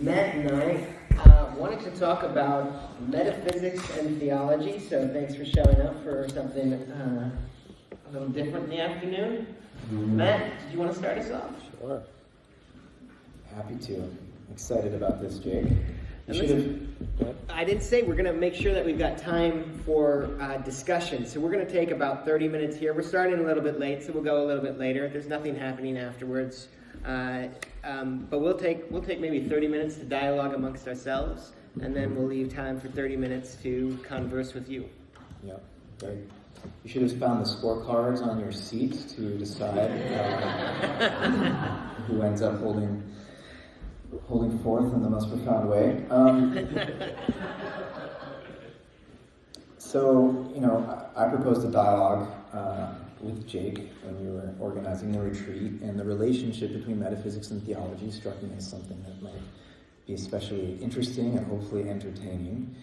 Matt and I wanted to talk about metaphysics and theology, so thanks for showing up for something a little different in the afternoon. Matt, did you want to start us off? Sure. Happy to. I'm excited about this, Jake. I did say we're going to make sure that we've got time for discussion, so we're going to take about 30 minutes here. We're starting a little bit late, so we'll go a little bit later. There's nothing happening afterwards. But we'll take maybe 30 minutes to dialogue amongst ourselves, and then we'll leave time for 30 minutes to converse with you. Yeah, great. You should have found the scorecards on your seat to decide who ends up holding forth in the most profound way. So, I proposed a dialogue with Jake when we were organizing the retreat, and the relationship between metaphysics and theology struck me as something that might be especially interesting and hopefully entertaining.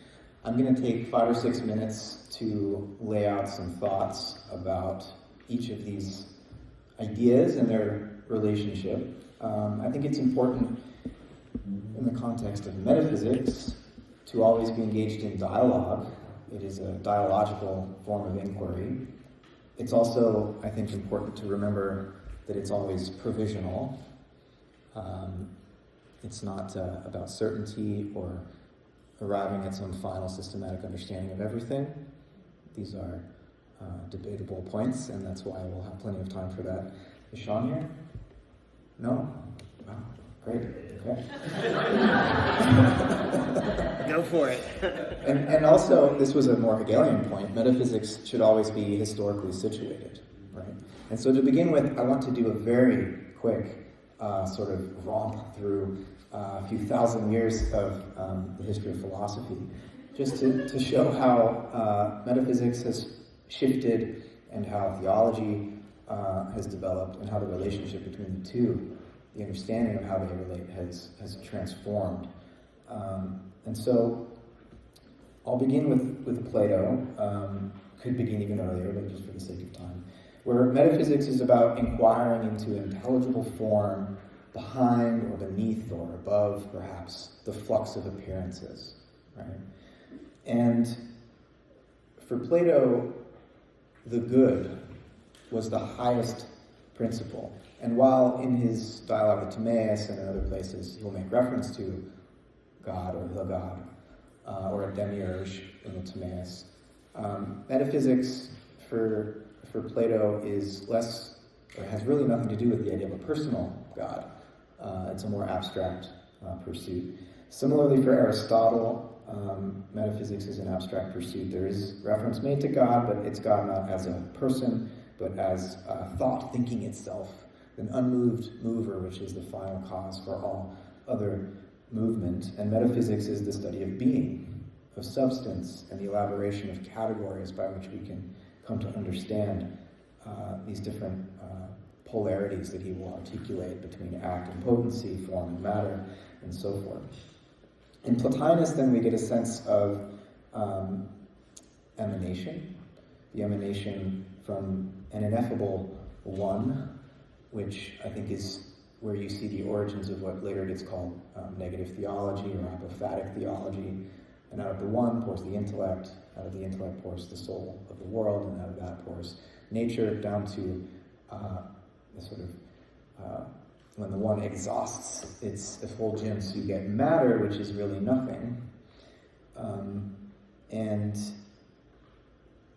I'm going to take 5 or 6 minutes to lay out some thoughts about each of these ideas and their relationship. I think it's important in the context of metaphysics to always be engaged in dialogue. It is a dialogical form of inquiry. It's also, I think, important to remember that it's always provisional. It's not about certainty or arriving at some final systematic understanding of everything. These are debatable points, and that's why we'll have plenty of time for that. Is Sean here? No? Wow, great. Okay. Go for it. And also, this was a more Hegelian point, metaphysics should always be historically situated, right? And so to begin with, I want to do a very quick sort of romp through a few thousand years of the history of philosophy, just to show how metaphysics has shifted and how theology has developed and how the relationship between the two, the understanding of how they relate has transformed. And so I'll begin with Plato, could begin even earlier, but just for the sake of time, where metaphysics is about inquiring into intelligible form behind or beneath or above, perhaps, the flux of appearances, right? And for Plato, the good was the highest principle. And while in his dialogue with Timaeus and in other places he will make reference to God or the God, or a demiurge in the Timaeus, metaphysics for Plato is less, or has really nothing to do with the idea of a personal God. It's a more abstract pursuit. Similarly for Aristotle, metaphysics is an abstract pursuit. There is reference made to God, but it's God not as a person, but as thought thinking itself, an unmoved mover, which is the final cause for all other movement. And metaphysics is the study of being, of substance, and the elaboration of categories by which we can come to understand these different polarities that he will articulate between act and potency, form and matter, and so forth. In Plotinus, then, we get a sense of emanation, the emanation from an ineffable one, which I think is where you see the origins of what later gets called negative theology or apophatic theology. And out of the one pours the intellect, out of the intellect pours the soul of the world, and out of that pours nature, down to the sort of, when the one exhausts its effulgence, you get matter, which is really nothing. And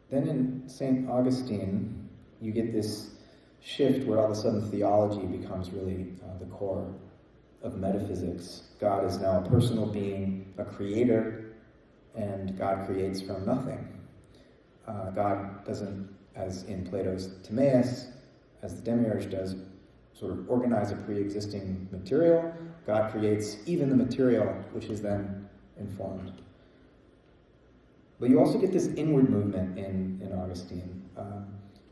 then in St. Augustine, you get this shift where all of a sudden theology becomes really the core of metaphysics. God is now a personal being, a creator, and God creates from nothing. God doesn't, as in Plato's Timaeus, as the demiurge does, sort of organize a pre-existing material. God creates even the material, which is then informed. But you also get this inward movement in Augustine.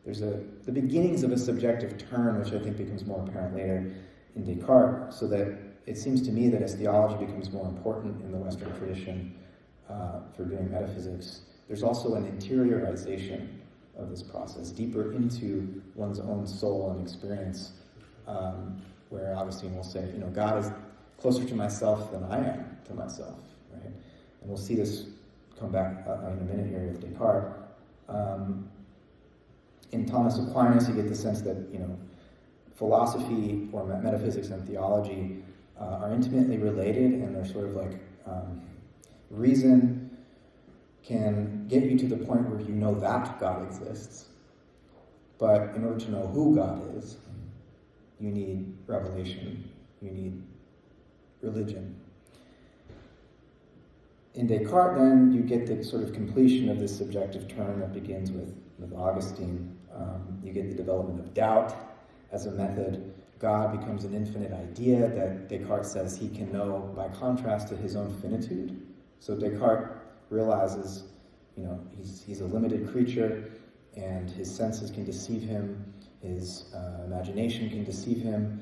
There's the beginnings of a subjective turn, which I think becomes more apparent later in Descartes, so that it seems to me that as theology becomes more important in the Western tradition for doing metaphysics, there's also an interiorization of this process, deeper into one's own soul and experience, where Augustine will say, God is closer to myself than I am to myself, right? And we'll see this come back in a minute here with Descartes. In Thomas Aquinas, you get the sense that, philosophy or metaphysics and theology are intimately related, and they're sort of like reason can get you to the point where you know that God exists. But in order to know who God is, you need revelation, you need religion. In Descartes, then, you get the sort of completion of this subjective term that begins with Augustine. You get the development of doubt as a method. God becomes an infinite idea that Descartes says he can know by contrast to his own finitude. So Descartes realizes, he's a limited creature, and his senses can deceive him, his imagination can deceive him,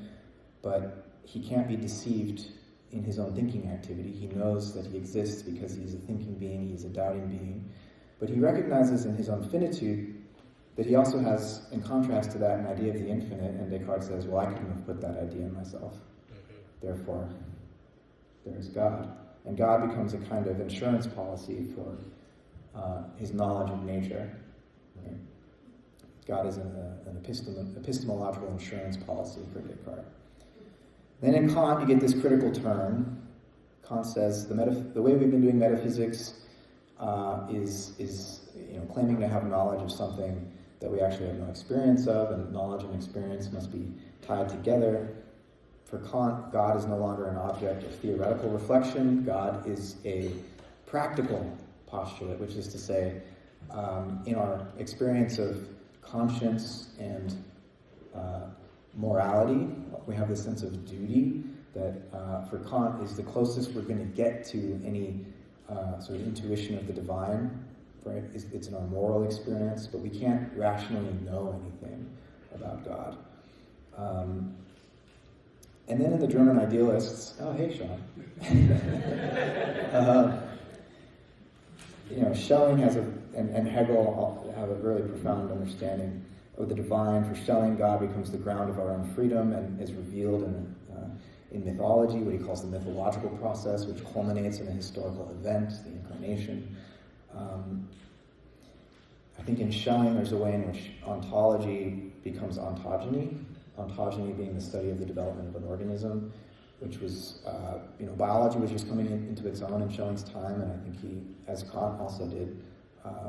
but he can't be deceived in his own thinking activity. He knows that he exists because he's a thinking being, he's a doubting being. But he recognizes in his own finitude that he also has, in contrast to that, an idea of the infinite, and Descartes says, well, I couldn't have put that idea in myself. Therefore, there is God. And God becomes a kind of insurance policy for his knowledge of nature. Right? God is an epistemological insurance policy for Descartes. Then in Kant, you get this critical turn. Kant says the way we've been doing metaphysics is claiming to have knowledge of something that we actually have no experience of, and knowledge and experience must be tied together. For Kant, God is no longer an object of theoretical reflection. God is a practical postulate, which is to say, in our experience of conscience and morality, we have this sense of duty that for Kant is the closest we're going to get to any sort of intuition of the divine, right? It's in our moral experience, but we can't rationally know anything about God. And then in the German idealists, oh, hey, Sean. Schelling and Hegel have a really profound understanding of the divine. For Schelling, God becomes the ground of our own freedom and is revealed in mythology, what he calls the mythological process, which culminates in a historical event, the incarnation. I think in Schelling, there's a way in which ontology becomes ontogeny. Ontogeny being the study of the development of an organism, which was, biology was just coming into its own in Schelling's time, and I think he, as Kant also did,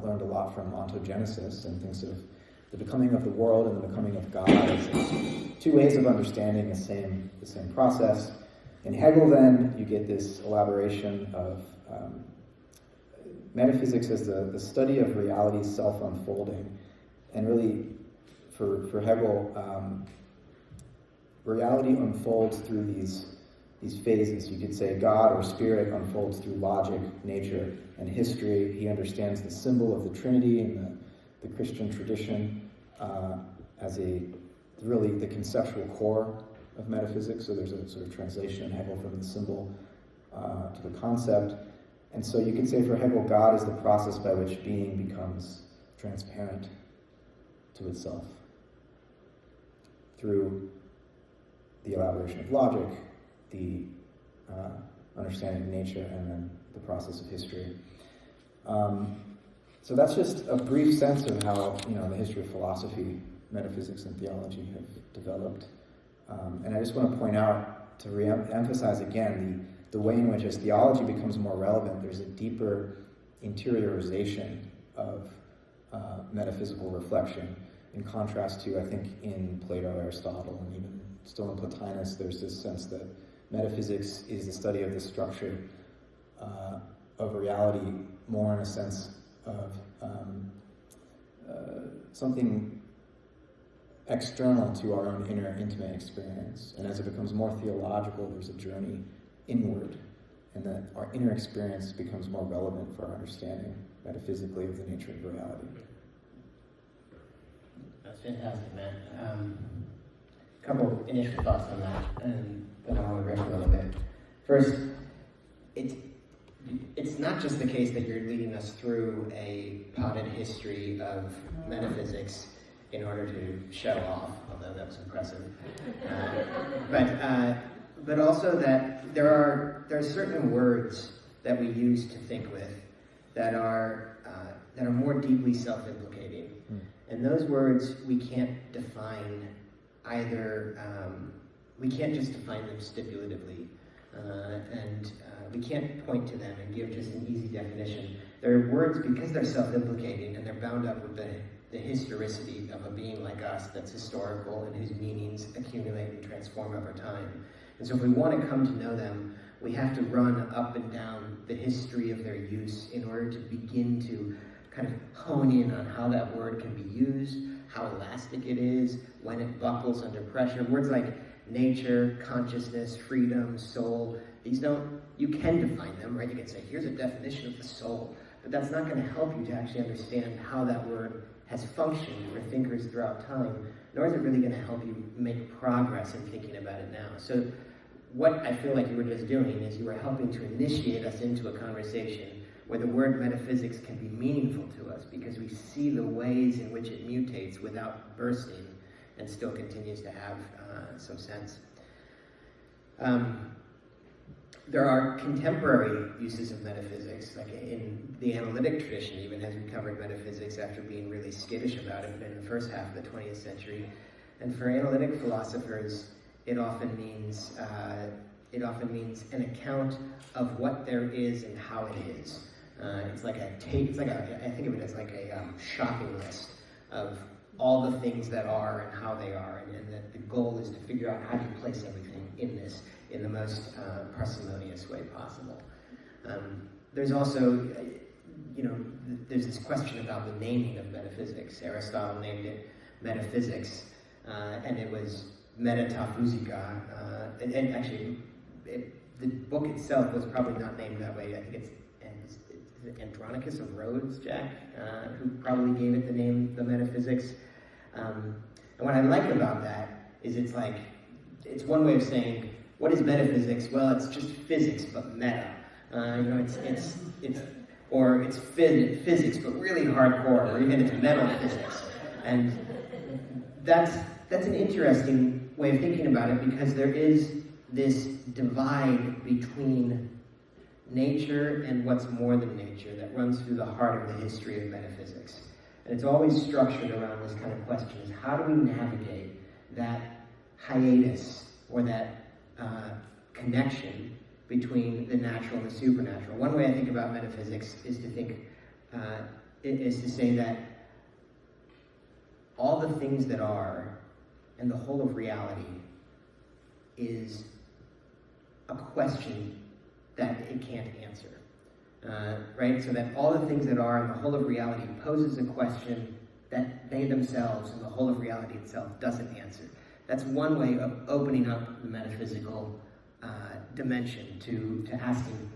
learned a lot from ontogenesis and thinks of the becoming of the world and the becoming of God as two ways of understanding the same process. In Hegel, then, you get this elaboration of metaphysics as the study of reality's self-unfolding. And really, for Hegel, reality unfolds through these phases. You could say God or spirit unfolds through logic, nature, and history. He understands the symbol of the Trinity in the Christian tradition as really the conceptual core of metaphysics. So there's a sort of translation in Hegel from the symbol to the concept. And so you could say for Hegel, God is the process by which being becomes transparent to itself through the elaboration of logic, the understanding of nature, and then the process of history. So that's just a brief sense of how the history of philosophy, metaphysics, and theology have developed. And I just want to point out, to re-emphasize again, the way in which as theology becomes more relevant, there's a deeper interiorization of metaphysical reflection, in contrast to, I think, in Plato, Aristotle, and even still in Plotinus, there's this sense that metaphysics is the study of the structure of reality, more in a sense of something external to our own inner intimate experience. And as it becomes more theological, there's a journey inward, and that our inner experience becomes more relevant for our understanding metaphysically of the nature of reality. That's fantastic, man. A couple initial thoughts on that, and then I want to riff a little bit. First, it's not just the case that you're leading us through a potted history of metaphysics in order to show off, although that was impressive. But but also that there are certain words that we use to think with that are more deeply self-implicating. And those words we can't define either. We can't just define them stipulatively, and we can't point to them and give just an easy definition. They're words because they're self-implicating and they're bound up with the historicity of a being like us that's historical and whose meanings accumulate and transform over time. And so if we want to come to know them, we have to run up and down the history of their use in order to begin to kind of hone in on how that word can be used, how elastic it is, when it buckles under pressure. Words like nature, consciousness, freedom, soul, you can define them, right? You can say, here's a definition of the soul, but that's not going to help you to actually understand how that word has functioned for thinkers throughout time, nor is it really going to help you make progress in thinking about it now. So what I feel like you were just doing is you were helping to initiate us into a conversation where the word metaphysics can be meaningful to us because we see the ways in which it mutates without bursting and still continues to have some sense. There are contemporary uses of metaphysics, like in the analytic tradition even has recovered metaphysics after being really skittish about it in the first half of the 20th century. And for analytic philosophers, it often means an account of what there is and how it is. It's like I think of it as like a shopping list of all the things that are and how they are, and that the goal is to figure out how to place everything in this in the most parsimonious way possible. There's also, there's this question about the naming of metaphysics. Aristotle named it metaphysics, and it was Metaphysica, and actually, the book itself was probably not named that way. I think it's Andronicus of Rhodes, Jack, who probably gave it the name, the Metaphysics. And what I like about that is it's one way of saying, what is metaphysics? Well, it's just physics, but meta. It's physics, but really hardcore, or even it's metal physics. And that's an interesting way of thinking about it because there is this divide between nature and what's more than nature that runs through the heart of the history of metaphysics. And it's always structured around this kind of question, is how do we navigate that hiatus or that connection between the natural and the supernatural? One way I think about metaphysics is to say that all the things that are and the whole of reality is a question that it can't answer. Right? So that all the things that are and the whole of reality poses a question that they themselves and the whole of reality itself doesn't answer. That's one way of opening up the metaphysical dimension to asking,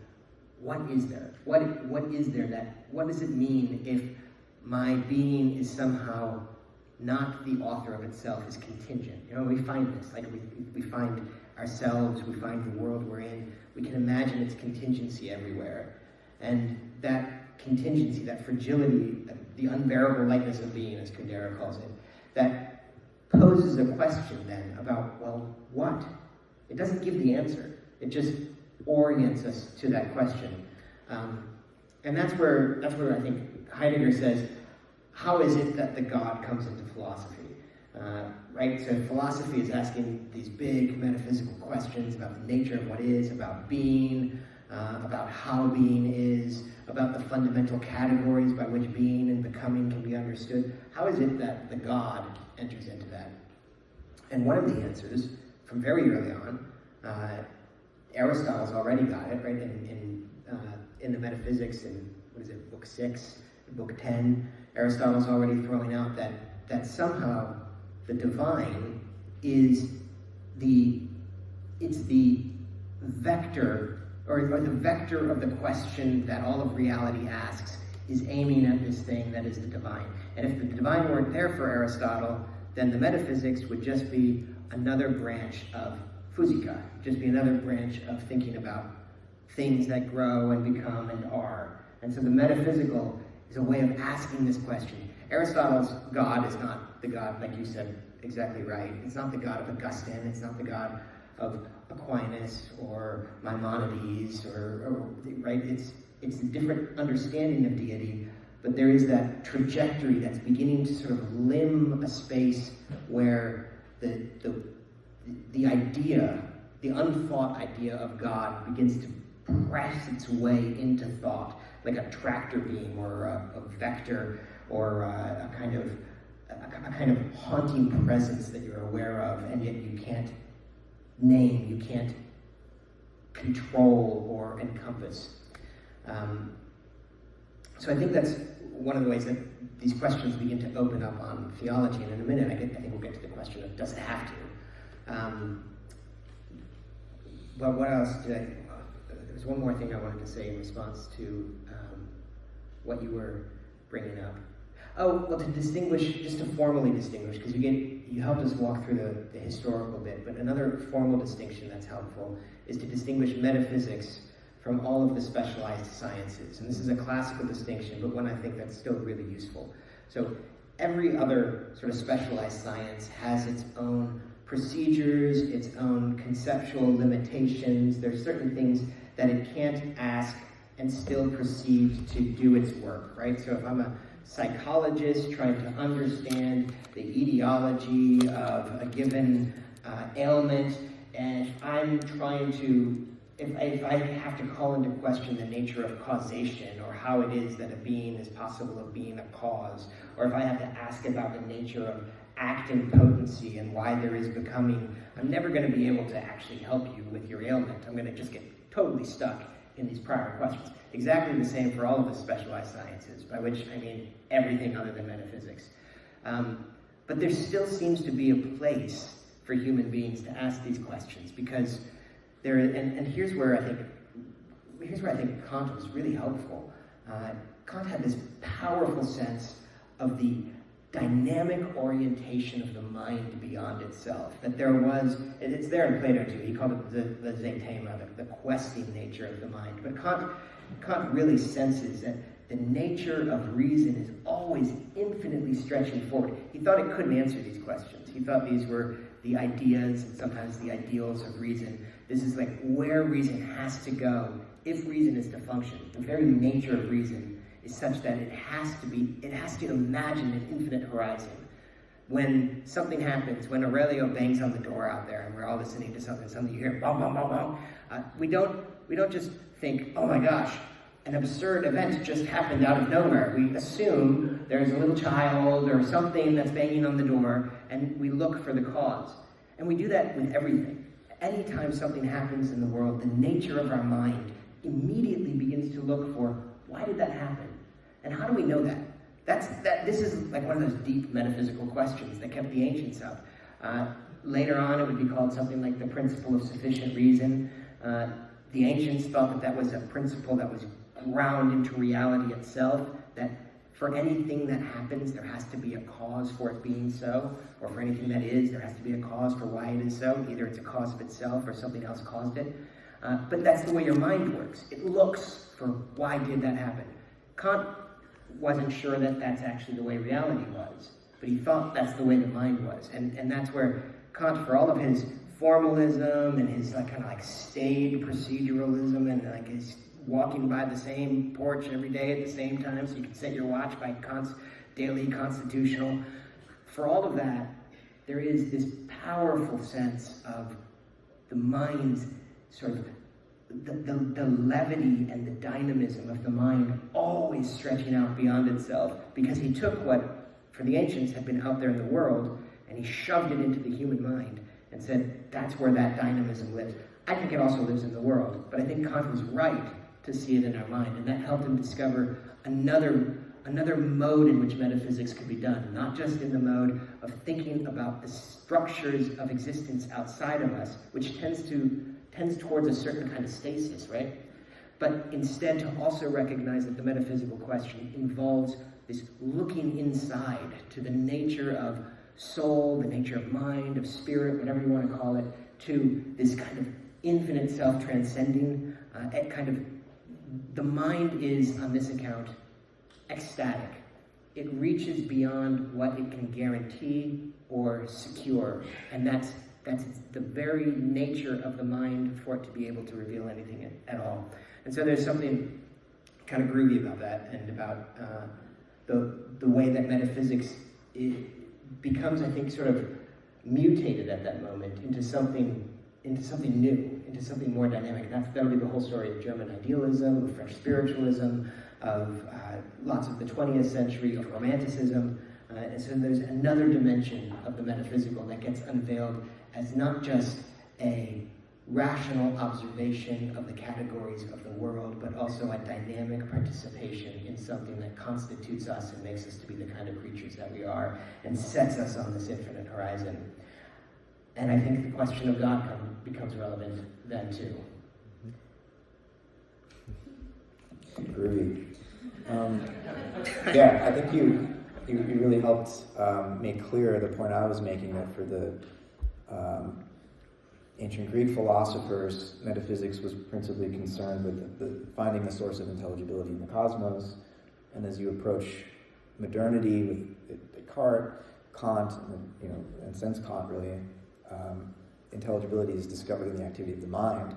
what is there? What is there what does it mean if my being is somehow not the author of itself, is contingent? We find this, like we find ourselves, we find the world we're in, we can imagine its contingency everywhere. And that contingency, that fragility, the unbearable lightness of being, as Kundera calls it, that poses a question then about, well, what? It doesn't give the answer. It just orients us to that question. And that's where I think Heidegger says, how is it that the God comes into philosophy? Right? So philosophy is asking these big metaphysical questions about the nature of what is, about being, about how being is, about the fundamental categories by which being and becoming can be understood. How is it that the God enters into that? And one of the answers, from very early on, Aristotle's already got it, right? In the Metaphysics, in book 6, book 10, Aristotle's already throwing out that somehow the divine is the vector, or the vector of the question that all of reality asks is aiming at this thing that is the divine. And if the divine weren't there for Aristotle, then the metaphysics would just be another branch of Physica, just be another branch of thinking about things that grow and become and are. And so the metaphysical is a way of asking this question. Aristotle's God is not the God, like you said, exactly right. It's not the God of Augustine. It's not the God of Aquinas or Maimonides, or right? It's a different understanding of deity, but there is that trajectory that's beginning to sort of limn a space where the idea, the unthought idea of God begins to press its way into thought, like a tractor beam or a vector or a kind of haunting presence that you're aware of, and yet you can't name, you can't control or encompass. So I think that's one of the ways that these questions begin to open up on theology, and in a minute I think we'll get to the question of does it have to? But what else did I... There's one more thing I wanted to say in response to what you were bringing up. Oh, well, to distinguish, just to formally distinguish, because you helped us walk through the historical bit, but another formal distinction that's helpful is to distinguish metaphysics from all of the specialized sciences. And this is a classical distinction, but one I think that's still really useful. So every other sort of specialized science has its own procedures, its own conceptual limitations. There's certain things that it can't ask and still proceed to do its work, right? So if I'm a psychologist trying to understand the etiology of a given ailment, and I'm trying to, if I have to call into question the nature of causation, or how it is that a being is possible of being a cause, or if I have to ask about the nature of act and potency and why there is becoming, I'm never going to be able to actually help you with your ailment. I'm going to just get totally stuck in these prior questions. Exactly the same for all of the specialized sciences, by which I mean everything other than metaphysics. But there still seems to be a place for human beings to ask these questions, because there, and here's where I think Kant was really helpful. Kant had this powerful sense of the dynamic orientation of the mind beyond itself. That there was, it's there in Plato too, he called it the zetema, the questing nature of the mind. But Kant really senses that the nature of reason is always infinitely stretching forward. He thought it couldn't answer these questions. He thought these were the ideas and sometimes the ideals of reason. This is like where reason has to go if reason is to function. The very nature of reason is such that it has to imagine an infinite horizon. When something happens, when Aurelio bangs on the door out there and we're all listening to something, suddenly you hear bong, bong, bong, bong, we don't just think, oh my gosh, an absurd event just happened out of nowhere. We assume there's a little child or something that's banging on the door, and we look for the cause. And we do that with everything. Anytime something happens in the world, the nature of our mind immediately begins to look for, why did that happen? And how do we know that? This is like one of those deep metaphysical questions that kept the ancients up. Later on, it would be called something like the principle of sufficient reason. The ancients thought that was a principle that was ground into reality itself, that for anything that happens, there has to be a cause for it being so, or for anything that is, there has to be a cause for why it is so. Either it's a cause of itself or something else caused it. But that's the way your mind works. It looks for why did that happen. Kant wasn't sure that that's actually the way reality was, but he thought that's the way the mind was. And that's where Kant, for all of his formalism and his kind of staid proceduralism and his walking by the same porch every day at the same time so you can set your watch by Kant's daily constitutional, for all of that, there is this powerful sense of the mind's sort of the levity and the dynamism of the mind always stretching out beyond itself, because he took what, for the ancients, had been out there in the world, and he shoved it into the human mind and said, that's where that dynamism lives. I think it also lives in the world, but I think Kant was right to see it in our mind, and that helped him discover another mode in which metaphysics could be done, not just in the mode of thinking about the structures of existence outside of us, which tends towards a certain kind of stasis, right? But instead to also recognize that the metaphysical question involves this looking inside to the nature of soul, the nature of mind, of spirit, whatever you want to call it, to this kind of infinite self-transcending, the mind is, on this account, ecstatic. It reaches beyond what it can guarantee or secure, and that's That's the very nature of the mind for it to be able to reveal anything at all. And so there's something kind of groovy about that, and about the way that metaphysics becomes, I think, sort of mutated at that moment into something new, into something more dynamic. That'll be the whole story of German idealism, of French spiritualism, of lots of the 20th century, of Romanticism. And so there's another dimension of the metaphysical that gets unveiled as not just a rational observation of the categories of the world, but also a dynamic participation in something that constitutes us and makes us to be the kind of creatures that we are, and sets us on this infinite horizon. And I think the question of God becomes relevant then too. Groovy. Yeah, I think you really helped make clear the point I was making, that for the ancient Greek philosophers, metaphysics was principally concerned with finding the source of intelligibility in the cosmos. And as you approach modernity with Descartes, Kant, and since Kant really, intelligibility is discovered in the activity of the mind,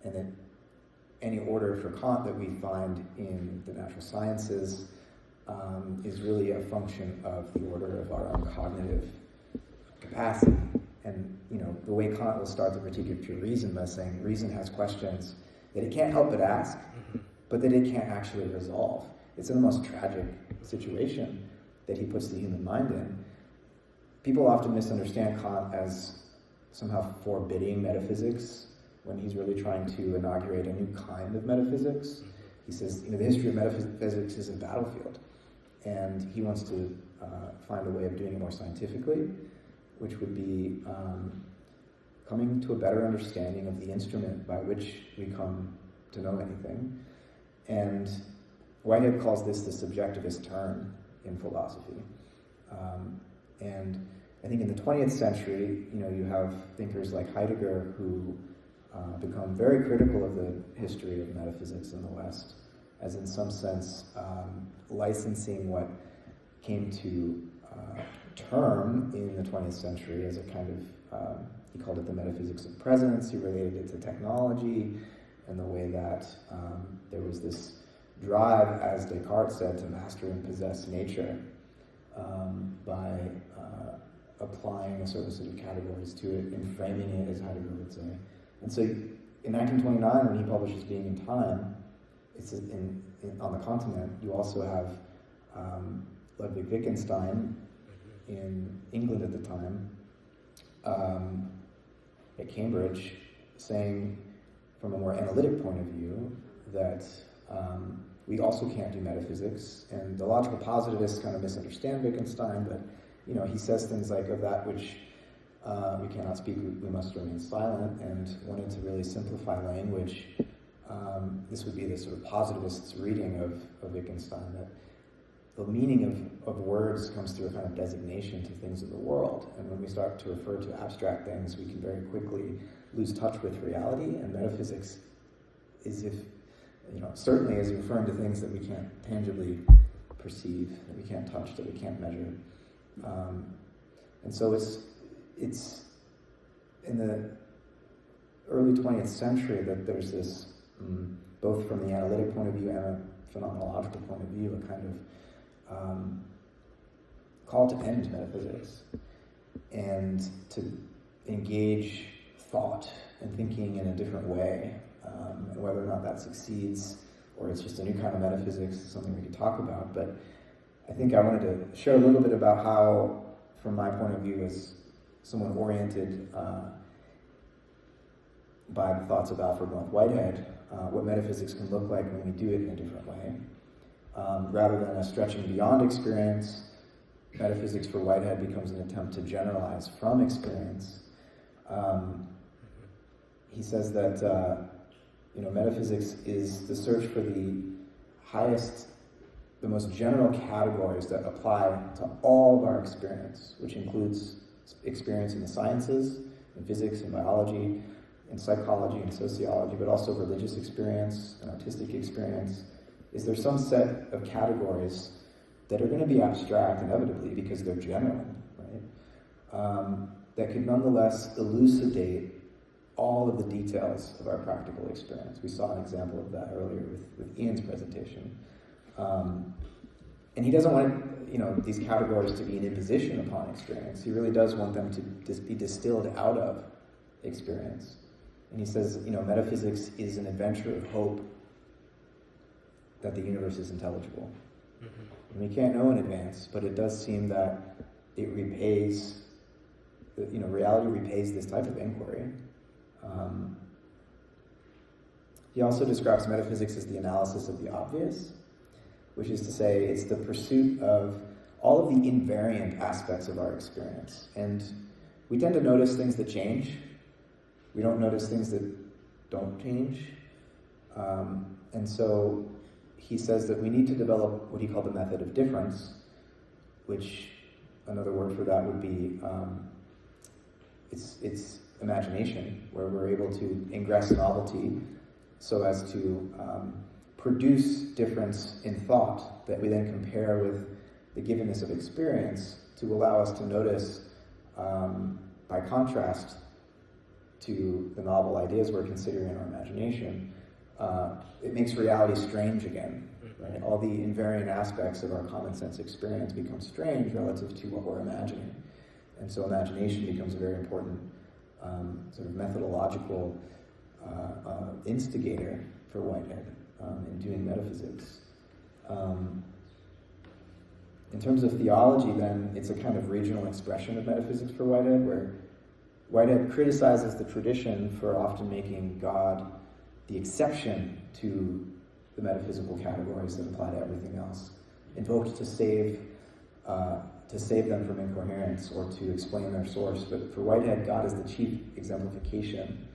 and that any order for Kant that we find in the natural sciences is really a function of the order of our own cognitive capacity. And the way Kant will start the Critique of Pure Reason by saying reason has questions that it can't help but ask, but that it can't actually resolve. It's the most tragic situation that he puts the human mind in. People often misunderstand Kant as somehow forbidding metaphysics, when he's really trying to inaugurate a new kind of metaphysics. He says, the history of metaphysics is a battlefield, and he wants to find a way of doing it more scientifically, which would be coming to a better understanding of the instrument by which we come to know anything. And Whitehead calls this the subjectivist turn in philosophy. And I think in the 20th century, you have thinkers like Heidegger who become very critical of the history of metaphysics in the West, as in some sense licensing what came to term in the 20th century as a kind of, he called it the metaphysics of presence. He related it to technology and the way that there was this drive, as Descartes said, to master and possess nature by applying a certain set of categories to it and framing it, as Heidegger would say. And so in 1929, when he publishes Being in Time, it's on the continent, you also have Ludwig Wittgenstein in England at the time, at Cambridge, saying from a more analytic point of view that we also can't do metaphysics. And the logical positivists kind of misunderstand Wittgenstein, but he says things like, of that which we cannot speak, we must remain silent, and wanted to really simplify language. This would be the sort of positivist's reading of Wittgenstein, that the meaning of words comes through a kind of designation to things of the world. And when we start to refer to abstract things, we can very quickly lose touch with reality, and metaphysics is certainly is referring to things that we can't tangibly perceive, that we can't touch, that we can't measure. And so it's in the early 20th century that there's this, both from the analytic point of view and a phenomenological point of view, a kind of call to end metaphysics and to engage thought and thinking in a different way. And whether or not that succeeds or it's just a new kind of metaphysics is something we could talk about. But I think I wanted to share a little bit about how, from my point of view as someone oriented by the thoughts of Alfred North Whitehead, what metaphysics can look like when we do it in a different way. Rather than a stretching beyond experience, metaphysics for Whitehead becomes an attempt to generalize from experience. He says that metaphysics is the search for the highest, the most general categories that apply to all of our experience, which includes experience in the sciences, in physics and biology, in psychology and sociology, but also religious experience and artistic experience. Is there some set of categories that are going to be abstract inevitably because they're general, right? that could nonetheless elucidate all of the details of our practical experience. We saw an example of that earlier with Ian's presentation. And he doesn't want these categories to be an imposition upon experience. He really does want them to be distilled out of experience. And he says, metaphysics is an adventure of hope that the universe is intelligible. Mm-hmm. And we can't know in advance, but it does seem that it repays, reality repays this type of inquiry. He also describes metaphysics as the analysis of the obvious, which is to say it's the pursuit of all of the invariant aspects of our experience. And we tend to notice things that change. We don't notice things that don't change. And so he says that we need to develop what he called the method of difference, which another word for that would be it's imagination, where we're able to ingress novelty so as to produce difference in thought that we then compare with the givenness of experience to allow us to notice, by contrast to the novel ideas we're considering in our imagination, it makes reality strange again. Right? All the invariant aspects of our common sense experience become strange relative to what we're imagining. And so imagination becomes a very important sort of methodological instigator for Whitehead in doing metaphysics. In terms of theology, then, it's a kind of regional expression of metaphysics for Whitehead, where Whitehead criticizes the tradition for often making God the exception to the metaphysical categories that apply to everything else, invoked to save them from incoherence or to explain their source. But for Whitehead, God is the chief exemplification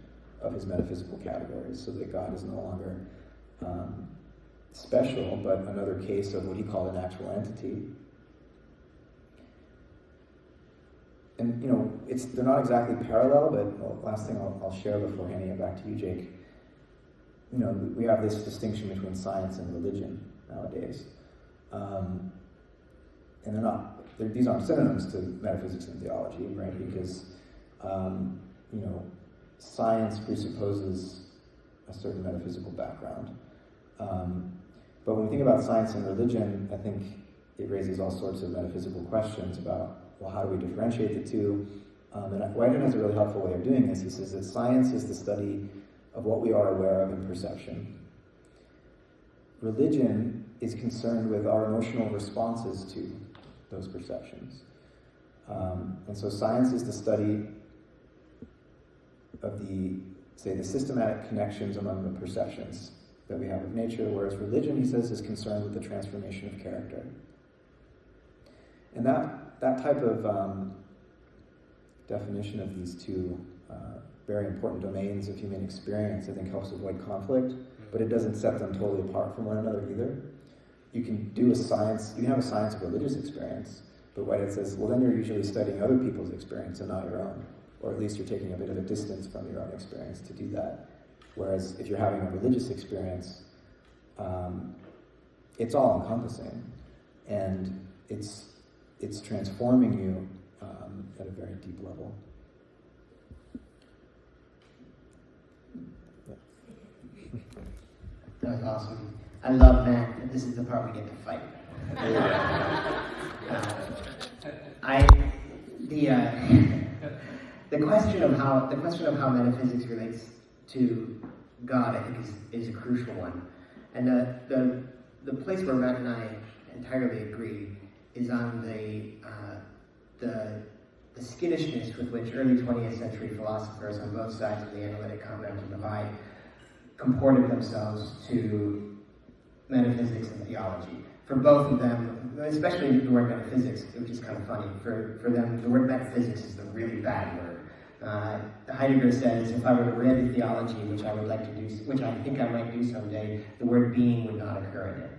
of his metaphysical categories, so that God is no longer special, but another case of what he called an actual entity. And they're not exactly parallel, but the last thing I'll share before handing it back to you, Jake. We have this distinction between science and religion nowadays, and these aren't synonyms to metaphysics and theology, right? Because science presupposes a certain metaphysical background. But when we think about science and religion, I think it raises all sorts of metaphysical questions about, well, how do we differentiate the two? And Whitehead has a really helpful way of doing this. He says that science is the study of what we are aware of in perception. Religion is concerned with our emotional responses to those perceptions. And so science is the study of the systematic connections among the perceptions that we have of nature, whereas religion, he says, is concerned with the transformation of character. And that type of definition of these two very important domains of human experience, I think, helps avoid conflict, but it doesn't set them totally apart from one another either. You can have a science of religious experience, but Whitehead says, well, then you're usually studying other people's experience and not your own, or at least you're taking a bit of a distance from your own experience to do that. Whereas if you're having a religious experience, it's all encompassing, and it's transforming you at a very deep level. That was awesome. I love that this is the part we get to fight. The question of how metaphysics relates to God, I think, is a crucial one. And the place where Matt and I entirely agree is on the skittishness with which early 20th century philosophers on both sides of the analytic continental divide comported themselves to metaphysics and theology. For both of them, especially the word metaphysics, which is kind of funny, for them, the word metaphysics is the really bad word. Heidegger says, if I were to read theology, which I would like to do, which I think I might do someday, the word being would not occur in it.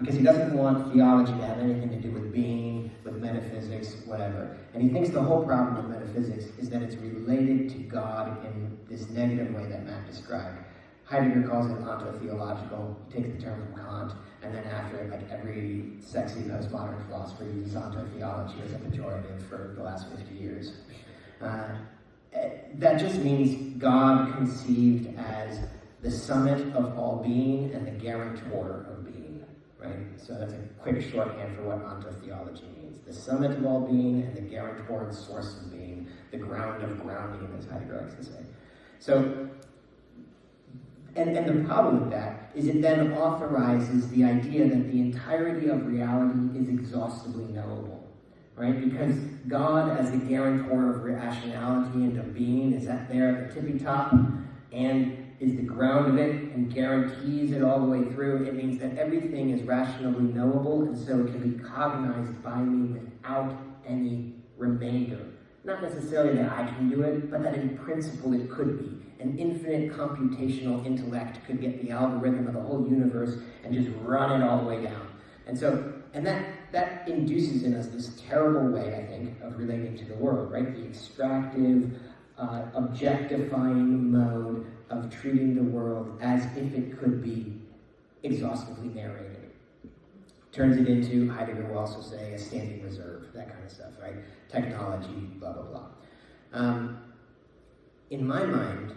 Because he doesn't want theology to have anything to do with being, with metaphysics, whatever. And he thinks the whole problem with metaphysics is that it's related to God in this negative way that Matt described. Heidegger calls it ontotheological. He takes the term from Kant, and then after it, like every sexy postmodern philosopher uses ontotheology as a pejorative for the last 50 years. That just means God conceived as the summit of all being and the guarantor of being, right? So that's a quick shorthand for what ontotheology means. The summit of all being and the guarantor and source of being, the ground of grounding, as Heidegger likes to say. So, and the problem with that is it then authorizes the idea that the entirety of reality is exhaustively knowable, right? Because God, as the guarantor of rationality and of being, is up there at the tippy top and is the ground of it and guarantees it all the way through. It means that everything is rationally knowable, and so it can be cognized by me without any remainder. Not necessarily that I can do it, but that in principle it could be. An infinite computational intellect could get the algorithm of the whole universe and just run it all the way down. And that induces in us this terrible way, I think, of relating to the world, right? The extractive, objectifying mode of treating the world as if it could be exhaustively narrated. Turns it into, Heidegger will also say, a standing reserve, that kind of stuff, right? Technology, blah, blah, blah. In my mind,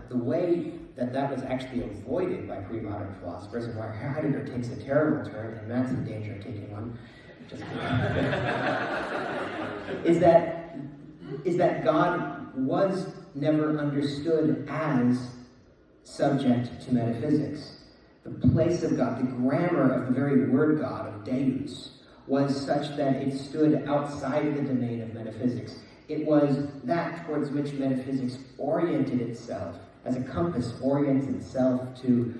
the way that was actually avoided by pre-modern philosophers, and why Heidegger takes a terrible turn, and Matt's in danger of taking one, just kidding, is that God was never understood as subject to metaphysics. The place of God, the grammar of the very word God, of Deus, was such that it stood outside the domain of metaphysics. It was that towards which metaphysics oriented itself, as a compass orients itself to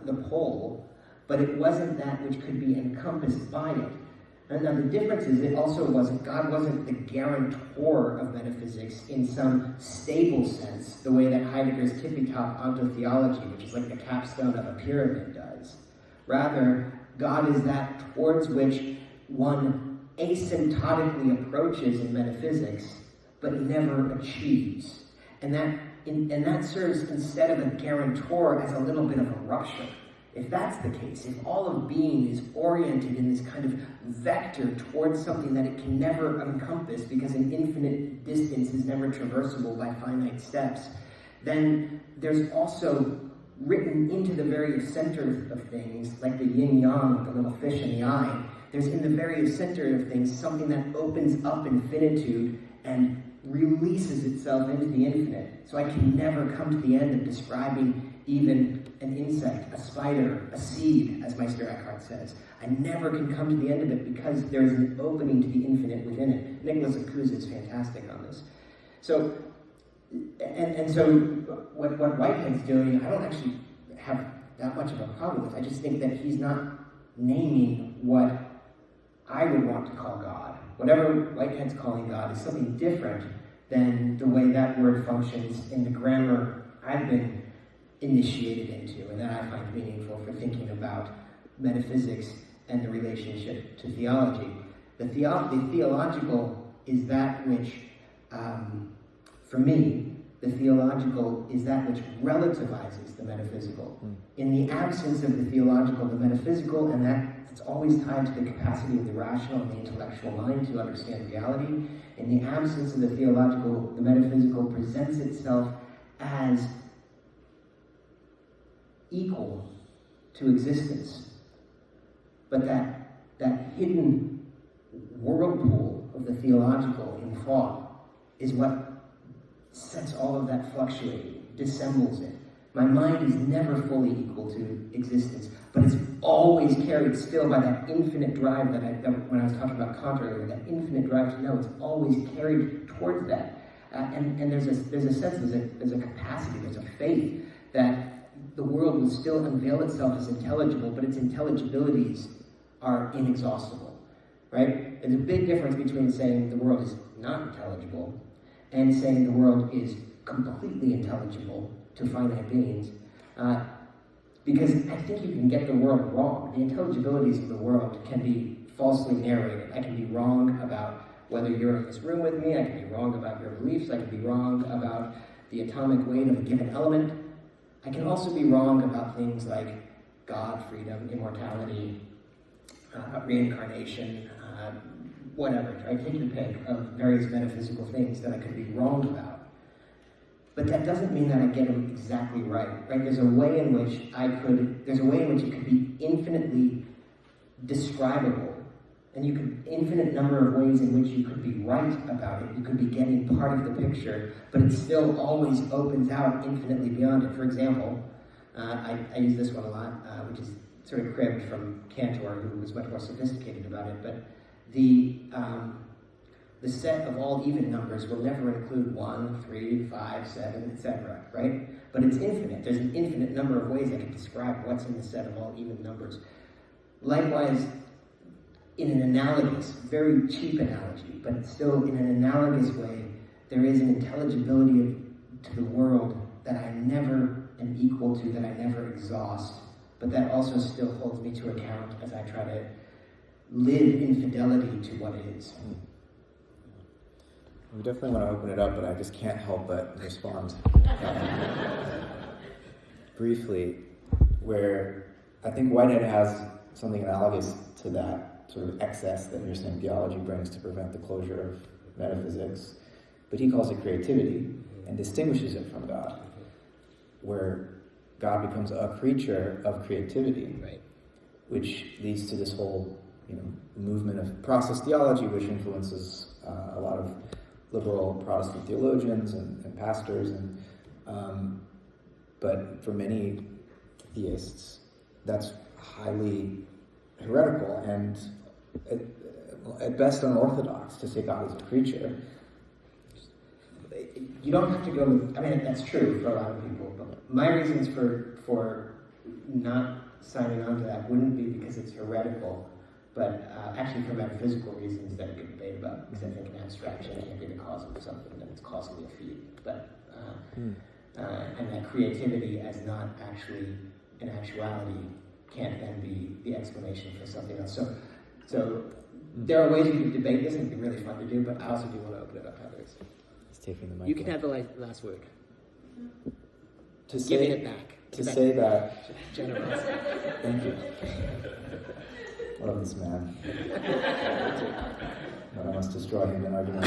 the pole, but it wasn't that which could be encompassed by it. And now the difference is God wasn't the guarantor of metaphysics in some stable sense, the way that Heidegger's tippy-top ontotheology, which is like the capstone of a pyramid, does. Rather, God is that towards which one asymptotically approaches in metaphysics, but never achieves. And that serves, instead of a guarantor, as a little bit of a rupture. If that's the case, if all of being is oriented in this kind of vector towards something that it can never encompass because an infinite distance is never traversable by finite steps, then there's also written into the very center of things, like the yin-yang with the little fish in the eye, there's in the very center of things something that opens up infinitude and releases itself into the infinite. So I can never come to the end of describing even an insect, a spider, a seed, as Meister Eckhart says. I never can come to the end of it because there is an opening to the infinite within it. Nicholas Akuza is fantastic on this. So, so what Whitehead's doing, I don't actually have that much of a problem with. I just think that he's not naming what I would want to call God. Whatever Whitehead's calling God is something different than the way that word functions in the grammar I've been initiated into, and that I find meaningful for thinking about metaphysics and the relationship to theology. The theological is that which, for me, the theological is that which relativizes the metaphysical. In the absence of the theological, the metaphysical, and it's always tied to the capacity of the rational and the intellectual mind to understand reality. In the absence of the theological, the metaphysical presents itself as equal to existence. But that hidden whirlpool of the theological in thought is what sets all of that fluctuating, dissembles it. My mind is never fully equal to existence, but it's always carried still by that infinite drive that when I was talking about Kant earlier, that infinite drive to know, it's always carried towards that. And there's a sense, there's a capacity, there's a faith that the world will still unveil itself as intelligible, but its intelligibilities are inexhaustible, right? There's a big difference between saying the world is not intelligible and saying the world is completely intelligible to finite beings, because I think you can get the world wrong. The intelligibilities of the world can be falsely narrated. I can be wrong about whether you're in this room with me, I can be wrong about your beliefs, I can be wrong about the atomic weight of a given element. I can also be wrong about things like God, freedom, immortality, reincarnation, whatever, right? Take your pick of various metaphysical things that I could be wrong about. But that doesn't mean that I get them exactly right? There's a way in which it could be infinitely describable, and infinite number of ways in which you could be right about it. You could be getting part of the picture, but it still always opens out infinitely beyond it. For example, I use this one a lot, which is sort of cribbed from Cantor, who was much more sophisticated about it, but the set of all even numbers will never include 1, 3, 5, 7, etc., right? But it's infinite. There's an infinite number of ways I can describe what's in the set of all even numbers. Likewise, in an analogous, very cheap analogy, but still in an analogous way, there is an intelligibility to the world that I never am equal to, that I never exhaust, but that also still holds me to account as I try to live in fidelity to what it is. We definitely want to open it up, but I just can't help but respond briefly, where I think Whitehead has something analogous to that sort of excess that you're saying theology brings to prevent the closure of metaphysics, but he calls it creativity and distinguishes it from God, where God becomes a creature of creativity, Right. which leads to this whole movement of process theology, which influences a lot of liberal Protestant theologians and pastors, but for many theists, that's highly heretical and at best unorthodox to say God is a creature. You don't have to go with, that's true for a lot of people, but my reasons for not signing on to that wouldn't be because it's heretical, but actually for metaphysical reasons that we could debate about, because I think an abstraction can't be the cause of something that it's causally a feat, but and that creativity as not actually an actuality can't then be the explanation for something else. So there are ways you can debate this, and it'd be really fun to do, but I also do want to open it up to others. He's taking the mic. You can have the last word. To Giving say it back. To say that. Generous. Thank you. Love this man. But I must destroy him in argument.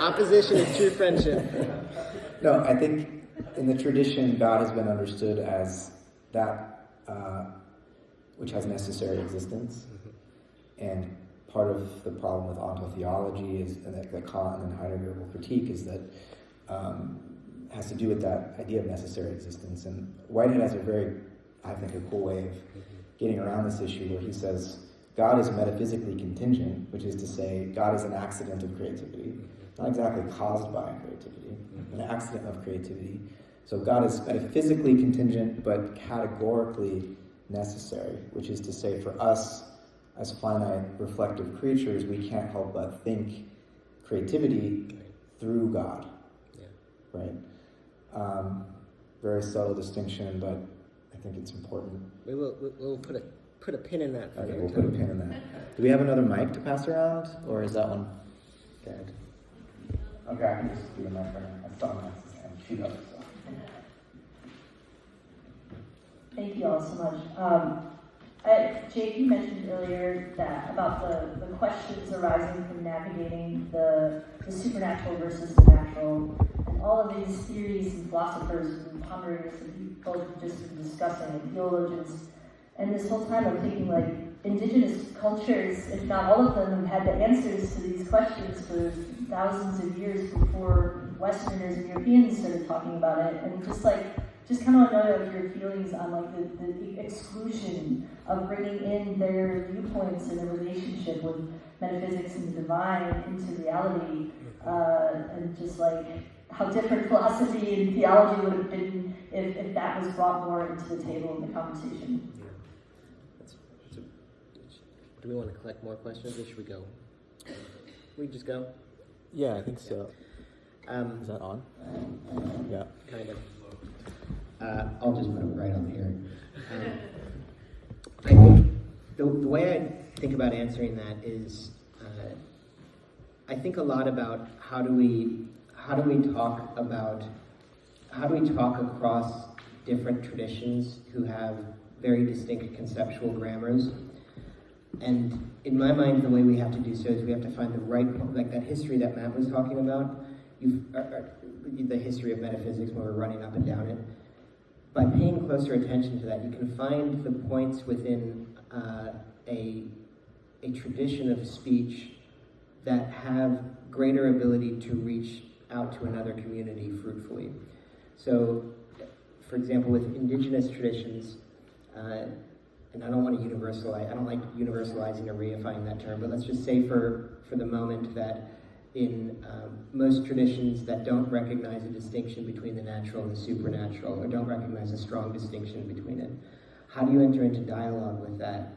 Opposition is true friendship. No, I think in the tradition, God has been understood as that which has necessary existence. And part of the problem with ontotheology is, and that Kant and Heidegger will critique, is that has to do with that idea of necessary existence. And Whitehead has a very, I think, a cool way of getting around this issue, where he says God is metaphysically contingent, which is to say God is an accident of creativity, not exactly caused by creativity, an accident of creativity. So God is metaphysically contingent, but categorically necessary, which is to say for us as finite reflective creatures, we can't help but think creativity through God. Right? Very subtle distinction, but I think it's important. We'll put a pin in that. Okay, we'll put a pin in that. Do we have another mic to pass around, or is that one dead? Okay, I can just do the mic right now. I saw my and shoot up. So. Thank you all so much. Jake, you mentioned earlier that about the questions arising from navigating the supernatural versus the natural, and all of these theories and philosophers and pondering this, and people have just been discussing, and theologians. And this whole time I'm thinking, like, indigenous cultures, if not all of them, have had the answers to these questions for thousands of years before Westerners and Europeans started talking about it. And just kind of want to know your feelings on the exclusion of bringing in their viewpoints and the relationship with metaphysics and the divine into reality, and just how different philosophy and theology would have been if that was brought more into the table in the conversation. Do we want to collect more questions, or should we go? We just go? Yeah, I think so. Is that on? Yeah. Kind of. I'll just put it right on here. I think the way I think about answering that is, I think a lot about how do we talk across different traditions who have very distinct conceptual grammars, and in my mind, the way we have to do so is we have to find the right, like that history that Matt was talking about, the history of metaphysics when we're running up and down it. By paying closer attention to that, you can find the points within a tradition of speech that have greater ability to reach out to another community fruitfully. So, for example, with indigenous traditions, and I don't want to universalize, I don't like universalizing or reifying that term, but let's just say for the moment that in most traditions that don't recognize a distinction between the natural and the supernatural, or don't recognize a strong distinction between it, how do you enter into dialogue with that,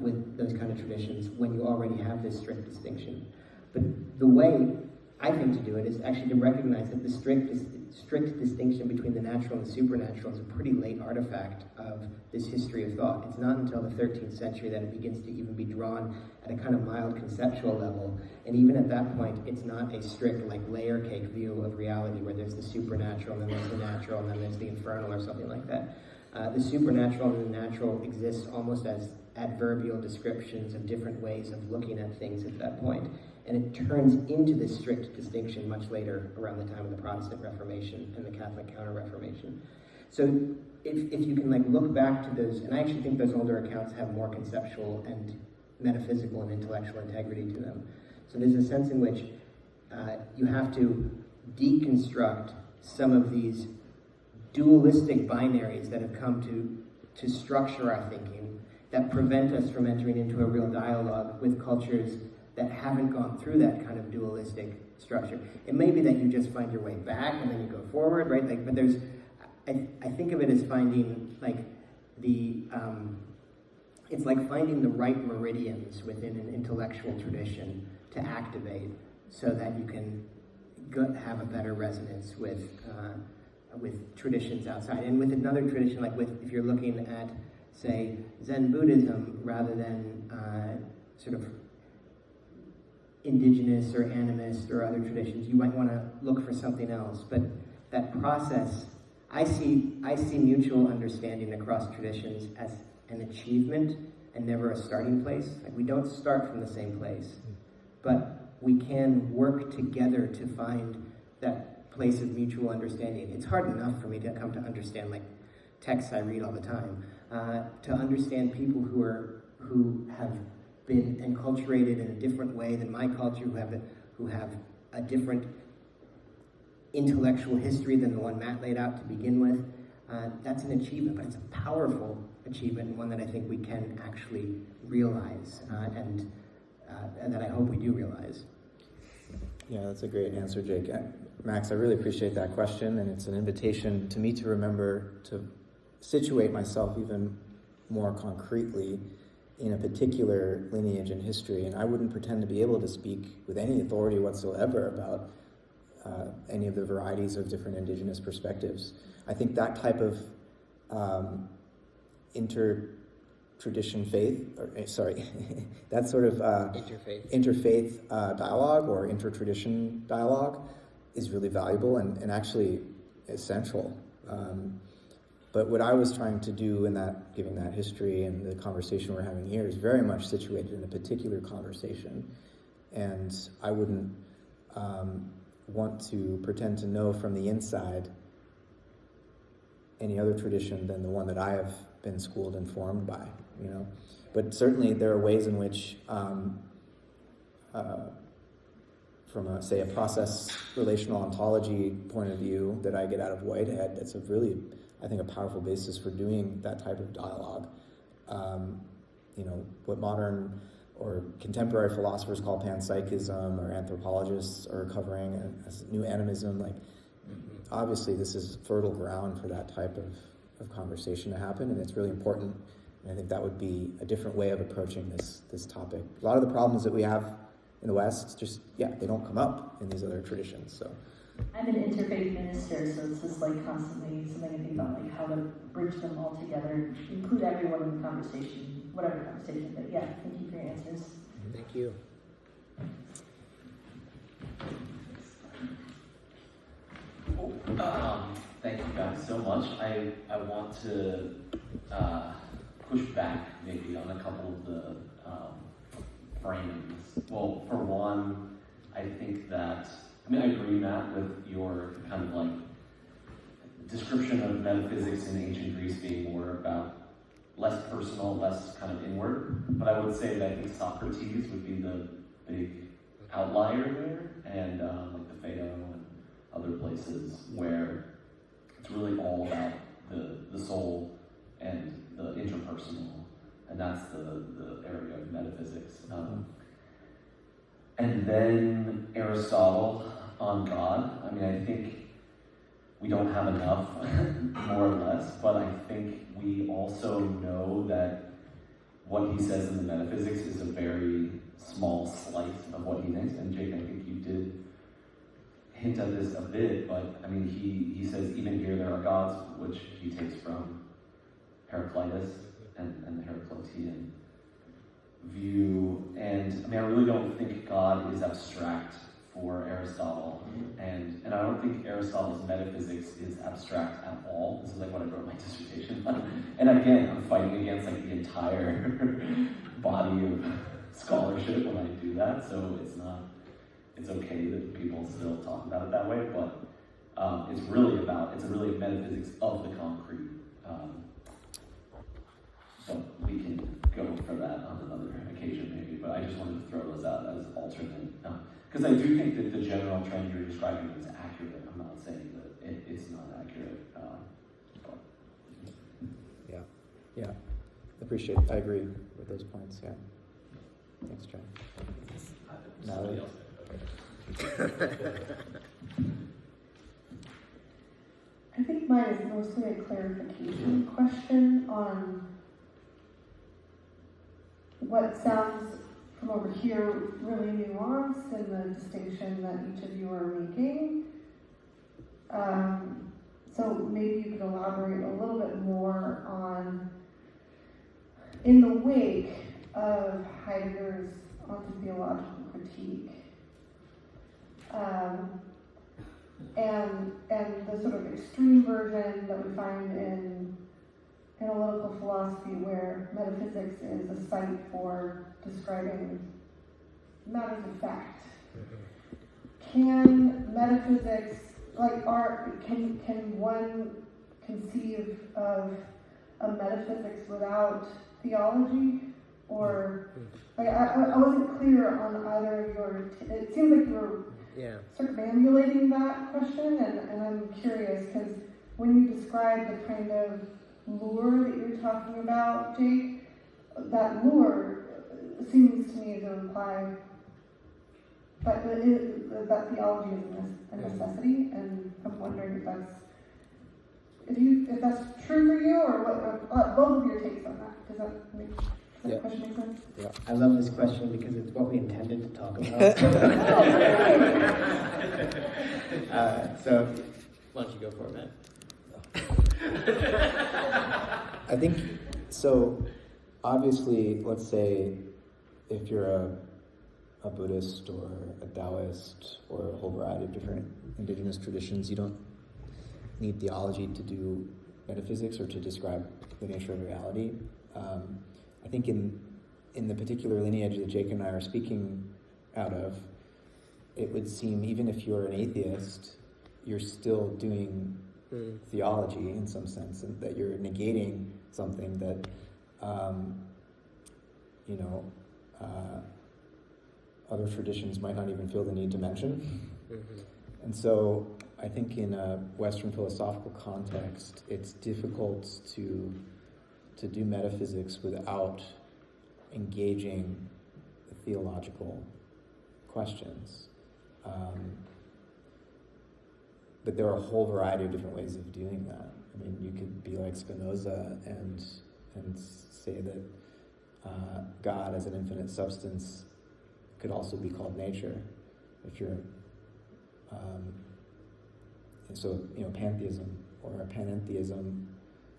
with those kind of traditions when you already have this strict distinction? But the way I think to do it is actually to recognize that the strict distinction between the natural and the supernatural is a pretty late artifact of this history of thought. It's not until the 13th century that it begins to even be drawn at a kind of mild conceptual level. And even at that point, it's not a strict, like, layer cake view of reality where there's the supernatural, and then there's the natural, and then there's the infernal, or something like that. The supernatural and the natural exists almost as adverbial descriptions of different ways of looking at things at that point. And it turns into this strict distinction much later, around the time of the Protestant Reformation and the Catholic Counter-Reformation. So if you can, like, look back to those, and I actually think those older accounts have more conceptual and metaphysical and intellectual integrity to them. So there's a sense in which you have to deconstruct some of these dualistic binaries that have come to structure our thinking, that prevent us from entering into a real dialogue with cultures that haven't gone through that kind of dualistic structure. It may be that you just find your way back and then you go forward, right? Like, but there's, I think of it as finding, like, it's like finding the right meridians within an intellectual tradition to activate so that you can have a better resonance with traditions outside. And with another tradition, like if you're looking at, say, Zen Buddhism rather than sort of indigenous or animist or other traditions, you might want to look for something else. But that process, I see mutual understanding across traditions as an achievement and never a starting place. Like, we don't start from the same place, but we can work together to find that place of mutual understanding. It's hard enough for me to come to understand, like, texts I read all the time, to understand people who have been enculturated in a different way than my culture, who have a different intellectual history than the one Matt laid out to begin with. That's an achievement, but it's a powerful achievement, and one that I think we can actually realize, and that I hope we do realize. Yeah, that's a great answer, Jake. Max, I really appreciate that question, and it's an invitation to me to remember to situate myself even more concretely in a particular lineage and history, and I wouldn't pretend to be able to speak with any authority whatsoever about any of the varieties of different indigenous perspectives. I think that type of intertradition faith, that sort of interfaith dialogue or intertradition dialogue is really valuable and actually essential. But what I was trying to do in that, giving that history and the conversation we're having here, is very much situated in a particular conversation. And I wouldn't want to pretend to know from the inside any other tradition than the one that I have been schooled and formed by, you know. But certainly there are ways in which, from a, say, a process relational ontology point of view that I get out of Whitehead, that's a really, I think, a powerful basis for doing that type of dialogue. You know, what modern or contemporary philosophers call panpsychism, or anthropologists are covering as new animism. Like, obviously this is fertile ground for that type of conversation to happen, and it's really important. And I think that would be a different way of approaching this topic. A lot of the problems that we have in the West, just, they don't come up in these other traditions, so. I'm an interfaith minister, so it's just like constantly something I think about, like how to bridge them all together, include everyone in the conversation, whatever conversation. But yeah, thank you for your answers. Thank you. Thank you guys so much. I want to push back maybe on a couple of the frames. Well, for one, I think that, I agree, Matt, with your kind of like description of metaphysics in ancient Greece being more about less personal, less kind of inward. But I would say that I think Socrates would be the big outlier there, and like the Phaedo and other places where it's really all about the soul and the interpersonal, and that's the area of metaphysics. And then Aristotle on God. I think we don't have enough, more or less, but I think we also know that what he says in the metaphysics is a very small slice of what he thinks. And Jake, I think you did hint at this a bit, but he says even here there are gods, which he takes from Heraclitus and the Heraclitean view. And I really don't think God is abstract for Aristotle, and I don't think Aristotle's metaphysics is abstract at all. This is like what I wrote my dissertation on. And again, I'm fighting against like the entire body of scholarship when I do that, so it's okay that people still talk about it that way, but it's really a metaphysics of the concrete. But we can go for that on another occasion maybe, but I just wanted to throw those out as alternate. Because I do think that the general trend you're describing is accurate. I'm not saying that it's not accurate. But. Yeah. I agree with those points, yeah. Thanks, John. Somebody else. I think mine is mostly a clarification question on what sounds from over here really nuanced in the distinction that each of you are making. So maybe you could elaborate a little bit more on, in the wake of Heidegger's ontological critique, and the sort of extreme version that we find in analytical philosophy, where metaphysics is a site for describing matters of fact. Can metaphysics, can one conceive of a metaphysics without theology? Or, I wasn't clear on either of your, it seems like you were circumambulating that question, and I'm curious, because when you describe the kind of lure that you're talking about, Jake, that lure seems to me to imply that theology is a necessity, and I'm wondering if that's true for you, or what, both of your takes on that. Does that question make sense? Yeah. I love this question because it's what we intended to talk about. So, why don't you go for it, Matt? I think, so obviously, let's say if you're a Buddhist or a Taoist or a whole variety of different indigenous traditions, you don't need theology to do metaphysics or to describe the nature of reality. I think in the particular lineage that Jake and I are speaking out of, it would seem, even if you're an atheist, you're still doing theology in some sense, and that you're negating something that, other traditions might not even feel the need to mention. And so I think in a Western philosophical context, it's difficult to do metaphysics without engaging the theological questions. But there are a whole variety of different ways of doing that. You could be like Spinoza and say that God as an infinite substance could also be called nature, if you're pantheism or a panentheism,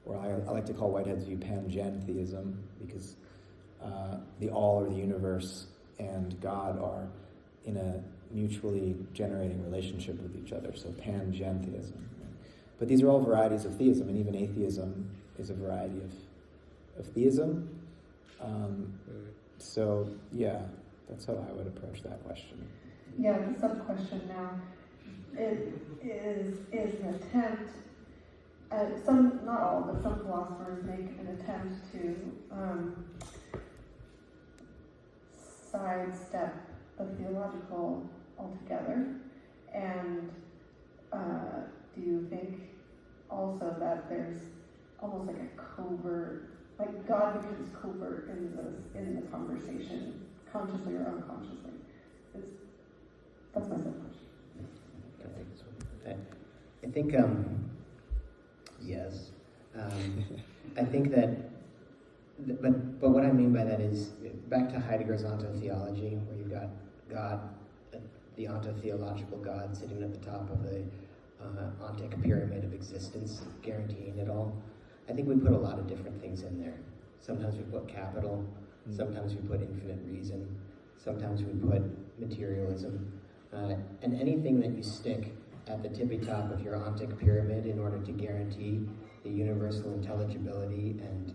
or I like to call Whitehead's view pangentheism, because the all or the universe and God are in a mutually generating relationship with each other, so pangentheism. But these are all varieties of theism, and even atheism is a variety of theism. So yeah, That's how I would approach that question. Yeah, the sub-question now is an attempt, some, not all, but some philosophers make an attempt to sidestep the theological altogether. And do you think also that there's almost like a covert, like God becomes covert in the conversation, consciously or unconsciously? That's my sub-question. I think, yes. I think that, but what I mean by that is, back to Heidegger's ontotheology, where you've got God, the ontotheological God, sitting at the top of the ontic pyramid of existence, guaranteeing it all. I think we put a lot of different things in there. Sometimes we put capital, sometimes we put infinite reason, sometimes we put materialism, and anything that you stick at the tippy top of your ontic pyramid in order to guarantee the universal intelligibility and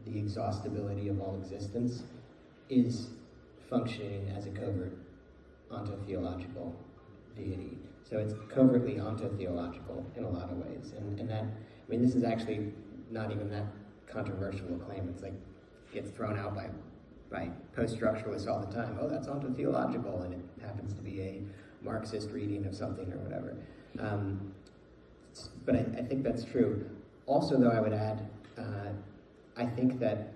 the exhaustibility of all existence is functioning as a covert ontotheological deity. So it's covertly ontotheological in a lot of ways. And that, I mean, this is actually not even that controversial a claim. It's like, gets thrown out by post-structuralists all the time. Oh, that's ontotheological, and it happens to be a Marxist reading of something or whatever. But I think that's true. Also, though, I would add, I think that,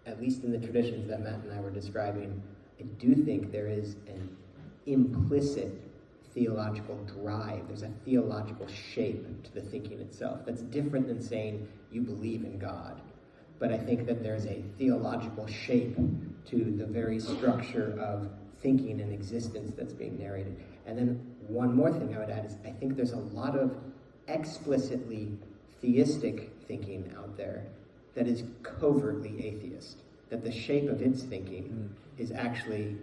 at least in the traditions that Matt and I were describing, I do think there is an implicit theological drive. There's a theological shape to the thinking itself. That's different than saying you believe in God. But I think that there's a theological shape to the very structure of thinking and existence that's being narrated. And then one more thing I would add is I think there's a lot of explicitly theistic thinking out there that is covertly atheist, that the shape of its thinking is actually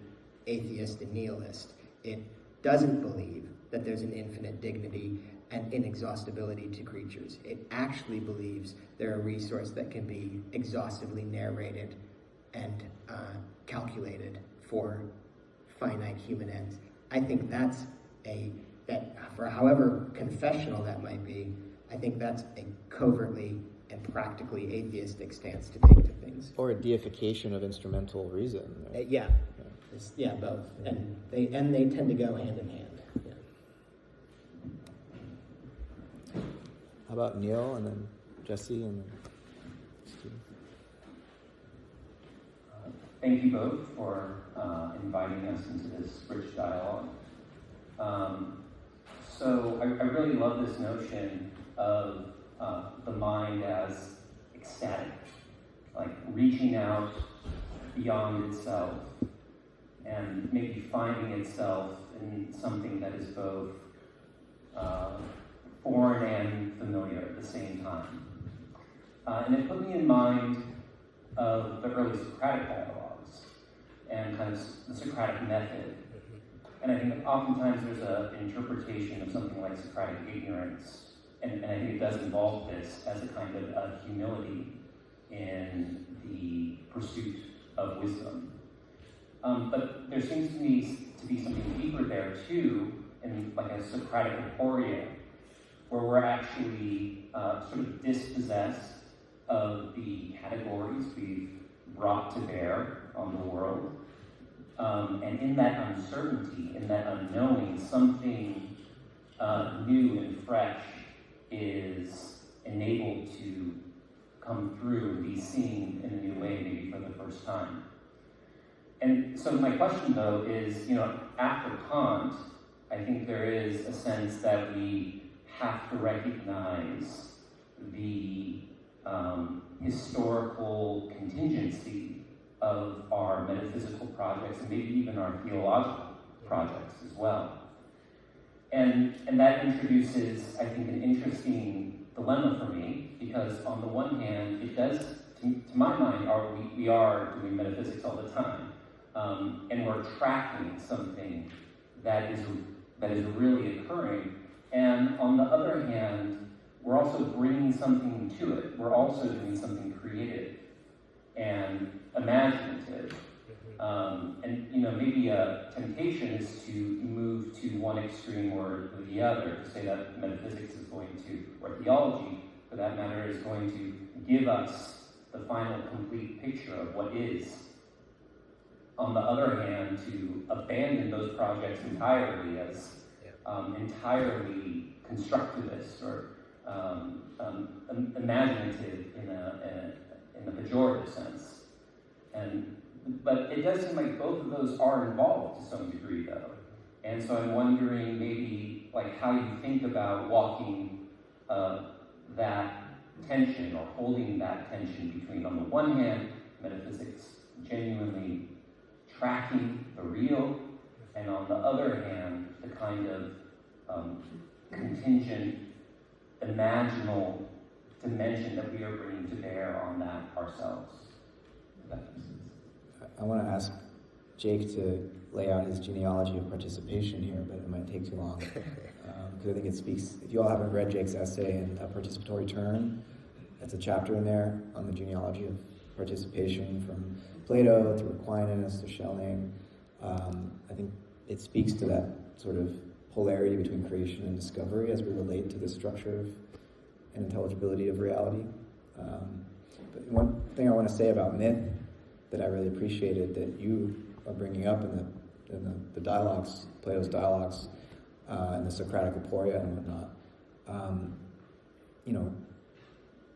atheist and nihilist. It doesn't believe that there's an infinite dignity and inexhaustibility to creatures. It actually believes they're a resource that can be exhaustively narrated and calculated for finite human ends. I think that for however confessional that might be, I think that's a covertly and practically atheistic stance to take to things. Or a deification of instrumental reason. Right? Yeah, both, and they tend to go hand in hand. Yeah. How about Neil, and then Jesse, and then Steve? Thank you both for inviting us into this rich dialogue. So I really love this notion of the mind as ecstatic, like reaching out beyond itself and maybe finding itself in something that is both foreign and familiar at the same time. And it put me in mind of the early Socratic dialogues and kind of the Socratic method. And I think oftentimes there's an interpretation of something like Socratic ignorance, and I think it does involve this as a kind of humility in the pursuit of wisdom. But there seems to me to be something deeper there too, in like a Socratic aporia, where we're actually sort of dispossessed of the categories we've brought to bear on the world. And in that uncertainty, in that unknowing, something new and fresh is enabled to come through and be seen in a new way, maybe for the first time. And so my question, though, is, after Kant, I think there is a sense that we have to recognize the historical contingency of our metaphysical projects and maybe even our theological projects as well. And that introduces, I think, an interesting dilemma for me, because on the one hand, it does, to my mind, we are doing metaphysics all the time, and we're tracking something that is really occurring. And on the other hand, we're also bringing something to it. We're also doing something creative. and imaginative. And maybe a temptation is to move to one extreme or the other, to say that metaphysics is going to, or theology, for that matter, is going to give us the final complete picture of what is. On the other hand, to abandon those projects entirely as entirely constructivist or imaginative in a pejorative sense. But it does seem like both of those are involved to some degree, though. And so I'm wondering maybe like how you think about walking that tension or holding that tension between, on the one hand, metaphysics genuinely tracking the real, and on the other hand, the kind of contingent, imaginal dimension that we are bringing to bear on that ourselves. If that makes sense. I want to ask Jake to lay out his genealogy of participation here, but it might take too long. Because I think it speaks, if you all haven't read Jake's essay in A Participatory Turn, that's a chapter in there on the genealogy of participation from Plato through Aquinas to Schelling. I think it speaks to that sort of polarity between creation and discovery as we relate to the structure of and intelligibility of reality. But one thing I want to say about myth that I really appreciated that you are bringing up in the dialogues, Plato's dialogues, and the Socratic aporia and whatnot.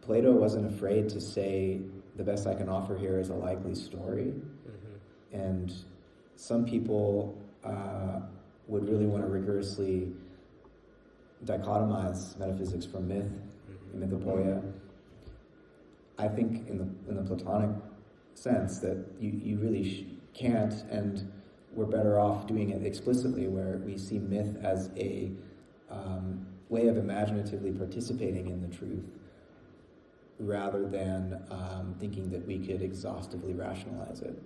Plato wasn't afraid to say, the best I can offer here is a likely story. Mm-hmm. And some people would really want to rigorously dichotomize metaphysics from myth, mm-hmm. mythopoeia. I think in the Platonic sense that you really can't, and we're better off doing it explicitly, where we see myth as a way of imaginatively participating in the truth, rather than thinking that we could exhaustively rationalize it.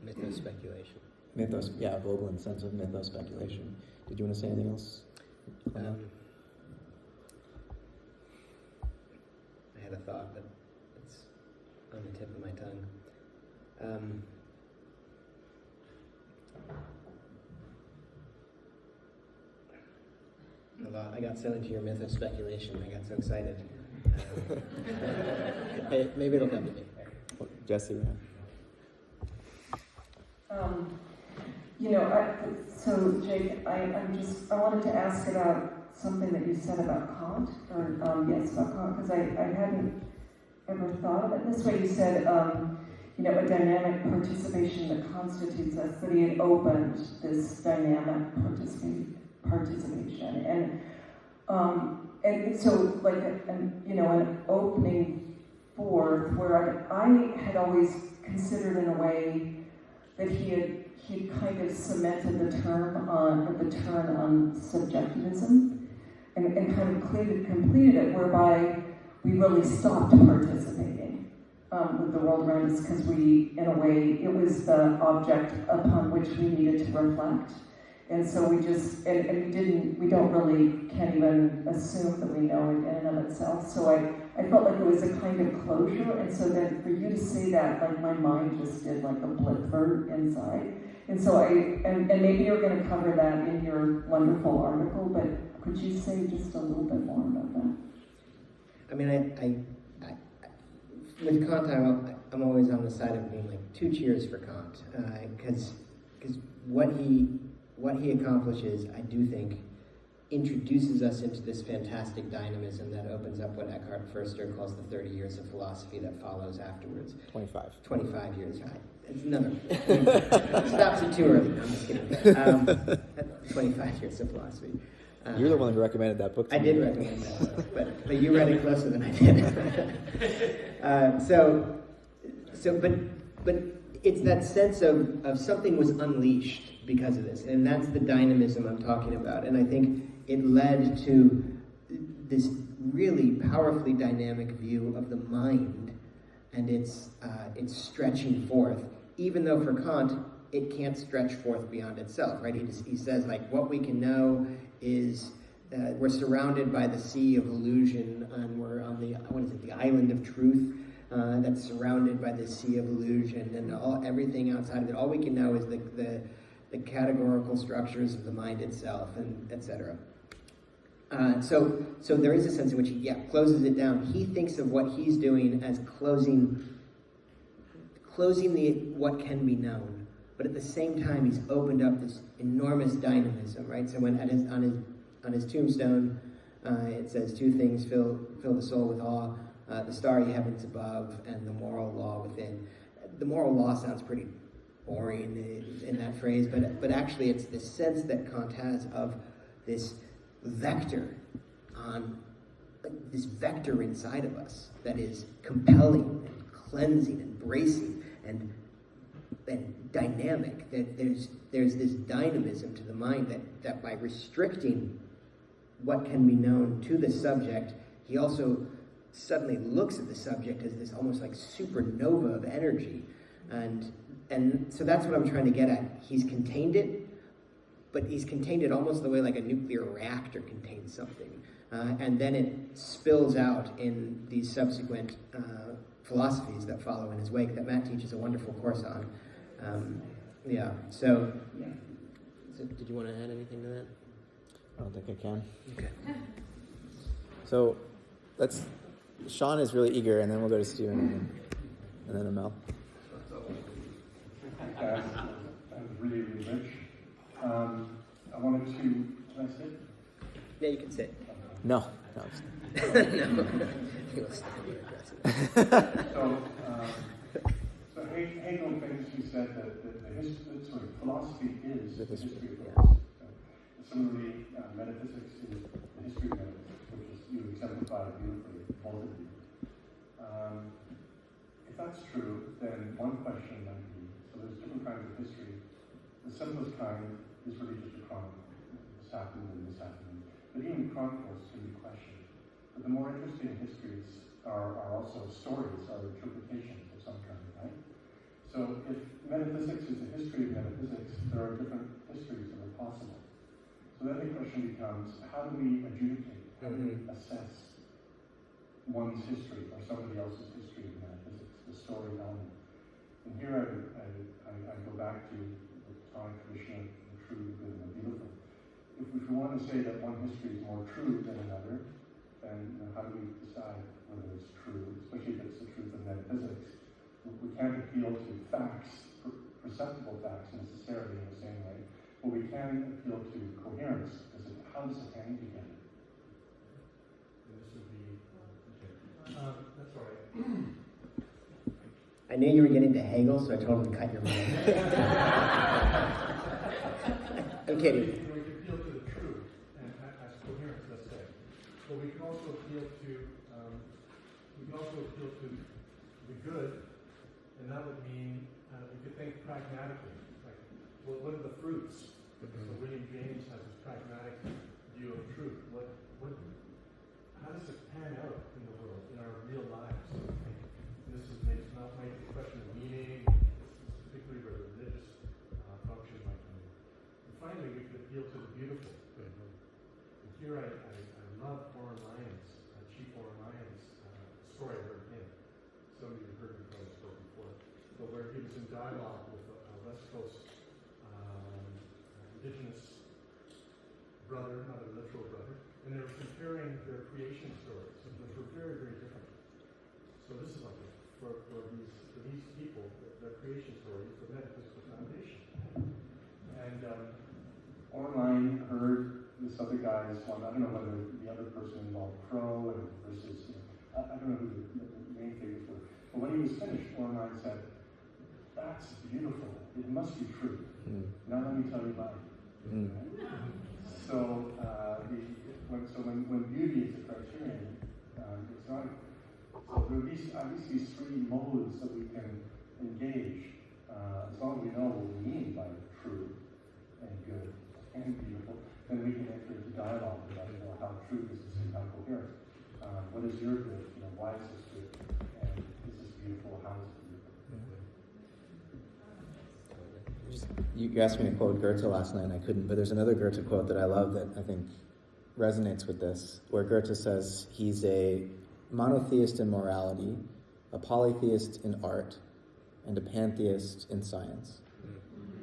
Mythospeculation. Vogelin's sense of mythospeculation. Did you want to say anything else? I had a thought, but it's on the tip of my tongue. I got so into your myth of speculation, I got so excited. Maybe it'll come to me. Jesse? So Jake, I wanted to ask about something that you said about Kant, about Kant, because I hadn't ever thought of it this way. You said, a dynamic participation that constitutes us, that he had opened this dynamic participation, and so like an opening forth where I had always considered in a way that he had kind of cemented the turn on subjectivism and kind of completed it, whereby we really stopped participating with the world around us, because we, in a way, it was the object upon which we needed to reflect. And so we just, we can't even assume that we know it in and of itself. So I felt like it was a kind of closure, and so then for you to say that, like my mind just did like a blipper inside. And so and maybe you're going to cover that in your wonderful article, but could you say just a little bit more about that? I mean, with Kant, I'm always on the side of being like, 2 cheers for Kant, because what he accomplishes, I do think, introduces us into this fantastic dynamism that opens up what Eckhart Förster calls the 30 years of philosophy that follows afterwards. 25 years. It's another. Stops it too early. No, I'm just kidding. 25 years of philosophy. You're the one who recommended that book to me. I did recommend that book, but you read it closer than I did. But it's that sense of something was unleashed because of this, and that's the dynamism I'm talking about. And I think it led to this really powerfully dynamic view of the mind and its stretching forth, even though for Kant it can't stretch forth beyond itself, right? He says, like, what we can know is we're surrounded by the sea of illusion, and we're on the island of truth. that's surrounded by this sea of illusion, and everything outside of it. All we can know is the categorical structures of the mind itself, and etc. So there is a sense in which he closes it down. He thinks of what he's doing as closing the what can be known, but at the same time he's opened up this enormous dynamism, right? So when on his tombstone it says 2 things fill the soul with awe: the starry heavens above and the moral law within. The moral law sounds pretty boring in that phrase, but actually it's the sense that Kant has of this vector this vector inside of us that is compelling and cleansing and bracing and dynamic. That there's this dynamism to the mind that by restricting what can be known to the subject, he also suddenly looks at the subject as this almost like supernova of energy. And so that's what I'm trying to get at. He's contained it, but he's contained it almost the way like a nuclear reactor contains something. And then it spills out in these subsequent philosophies that follow in his wake that Matt teaches a wonderful course on. So did you want to add anything to that? I don't think I can. Okay. So Sean is really eager, and then we'll go to Stephen, and then Amel. That was really, really rich. I wanted to, can I sit? Yeah, you can sit. No. No. He will stand here aggressive. So Hegel famously said that philosophy is the history of Yeah. thought. Similarly, metaphysics is the history of metaphysics, which is you exemplified beautifully, both of you. If that's true, then one question might be, so there's different kinds of history. The simplest kind is really just a chronicle. This happened and this happened. But even chronicles can be questioned. But the more interesting histories are also stories, are interpretations of some kind, right? So if metaphysics is the history of metaphysics, there are different histories that are possible. So then the question becomes, how do we adjudicate? How do we assess one's history or somebody else's history of metaphysics, the story element? And here I go back to the Platonic tradition of the true, the good, and the beautiful. If we want to say that one history is more true than another, then how do we decide whether it's true, especially if it's the truth of metaphysics? We can't appeal to facts, perceptible facts necessarily in the same way, but we can appeal to coherence. How does it hang together? This would be, that's all right. I knew you were getting to Hegel, so I told him to cut your mouth. I'm kidding. We can appeal to the truth and as coherence, let's say. But we can also appeal to the good, and that would mean we could think pragmatically. Like, well, what are the fruits? So William James has this pragmatic view of truth. How does it pan out in the world, in our real lives? And this is not my question of meaning, particularly where religious function might come in. And finally, we could appeal to the beautiful. And here I love Warren Lyons, Chief Warren Lyons' story I heard him. Some of you heard me tell this story before. But where he was in dialogue with a West Coast indigenous brother, not a literal brother, and they were comparing their creation stories, which were very, very different. So this is like for these people, their creation story is the metaphysical foundation. And Online heard this other guy's one. I don't know whether the other person involved pro and versus. I don't know who the main figures were. But when he was finished, Online said, "That's beautiful. It must be true. Now let me tell you mine." So when beauty is a criterion, it's not. So there are at least these 3 modes that we can engage. As long as we know what we mean by true and good and beautiful, then we can enter into dialogue about how true this is and how coherent. What is your good? Why is this good? And is this beautiful? How is it beautiful? You asked me to quote Goethe last night, and I couldn't, but there's another Goethe quote that I love that I think resonates with this, where Goethe says he's a monotheist in morality, a polytheist in art, and a pantheist in science.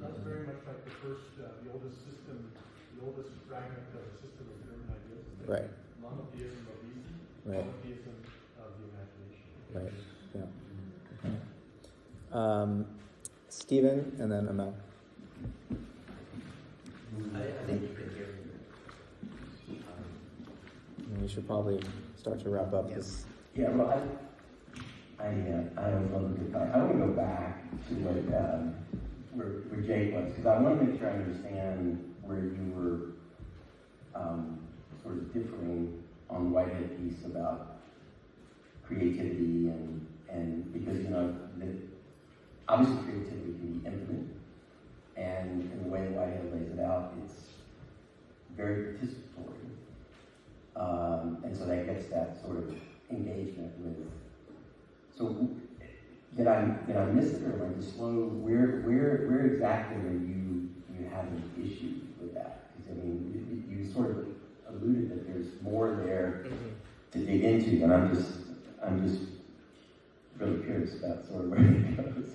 That's very much like the first, the oldest system, the oldest fragment of a system of human ideas. Right. Monotheism of reason, Right. monotheism of the imagination. Right. Yeah. Stephen, and then Amel. I think you can hear me. And we should probably start to wrap up this. Yeah, well, I always love a good talk. I want to go back to what where Jake was, because I want to make sure I understand where you were sort of differing on the Whitehead piece about creativity and because obviously creativity can be infinite, and in the way that Whitehead lays it out, it's very participatory. And so that gets that sort of engagement with. So did I miss it, or am I just slow? Where exactly are you having issues with that? Because I mean, you sort of alluded that there's more there to dig into, and I'm just really curious about sort of where it goes.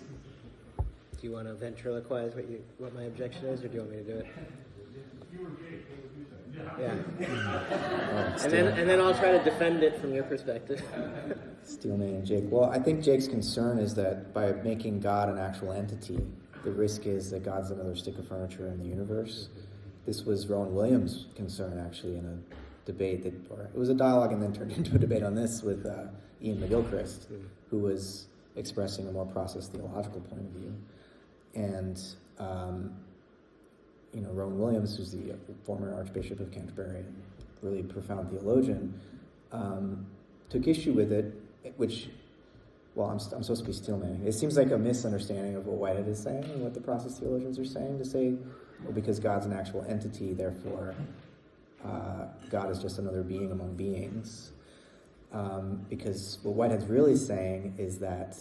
Do you want to ventriloquize what my objection is, or do you want me to do it? If you were Jake, what would you say? Yeah. and then I'll try to defend it from your perspective. Steelman and Jake. Well, I think Jake's concern is that by making God an actual entity, the risk is that God's another stick of furniture in the universe. This was Rowan Williams' concern, actually, in a debate or it was a dialogue and then turned into a debate on this with Ian McGilchrist, who was expressing a more process theological point of view. And Rowan Williams, who's the former Archbishop of Canterbury, really profound theologian, took issue with it, which, well, I'm supposed to be Steelman. It seems like a misunderstanding of what Whitehead is saying and what the process theologians are saying, to say, well, because God's an actual entity, therefore God is just another being among beings. Because what Whitehead's really saying is that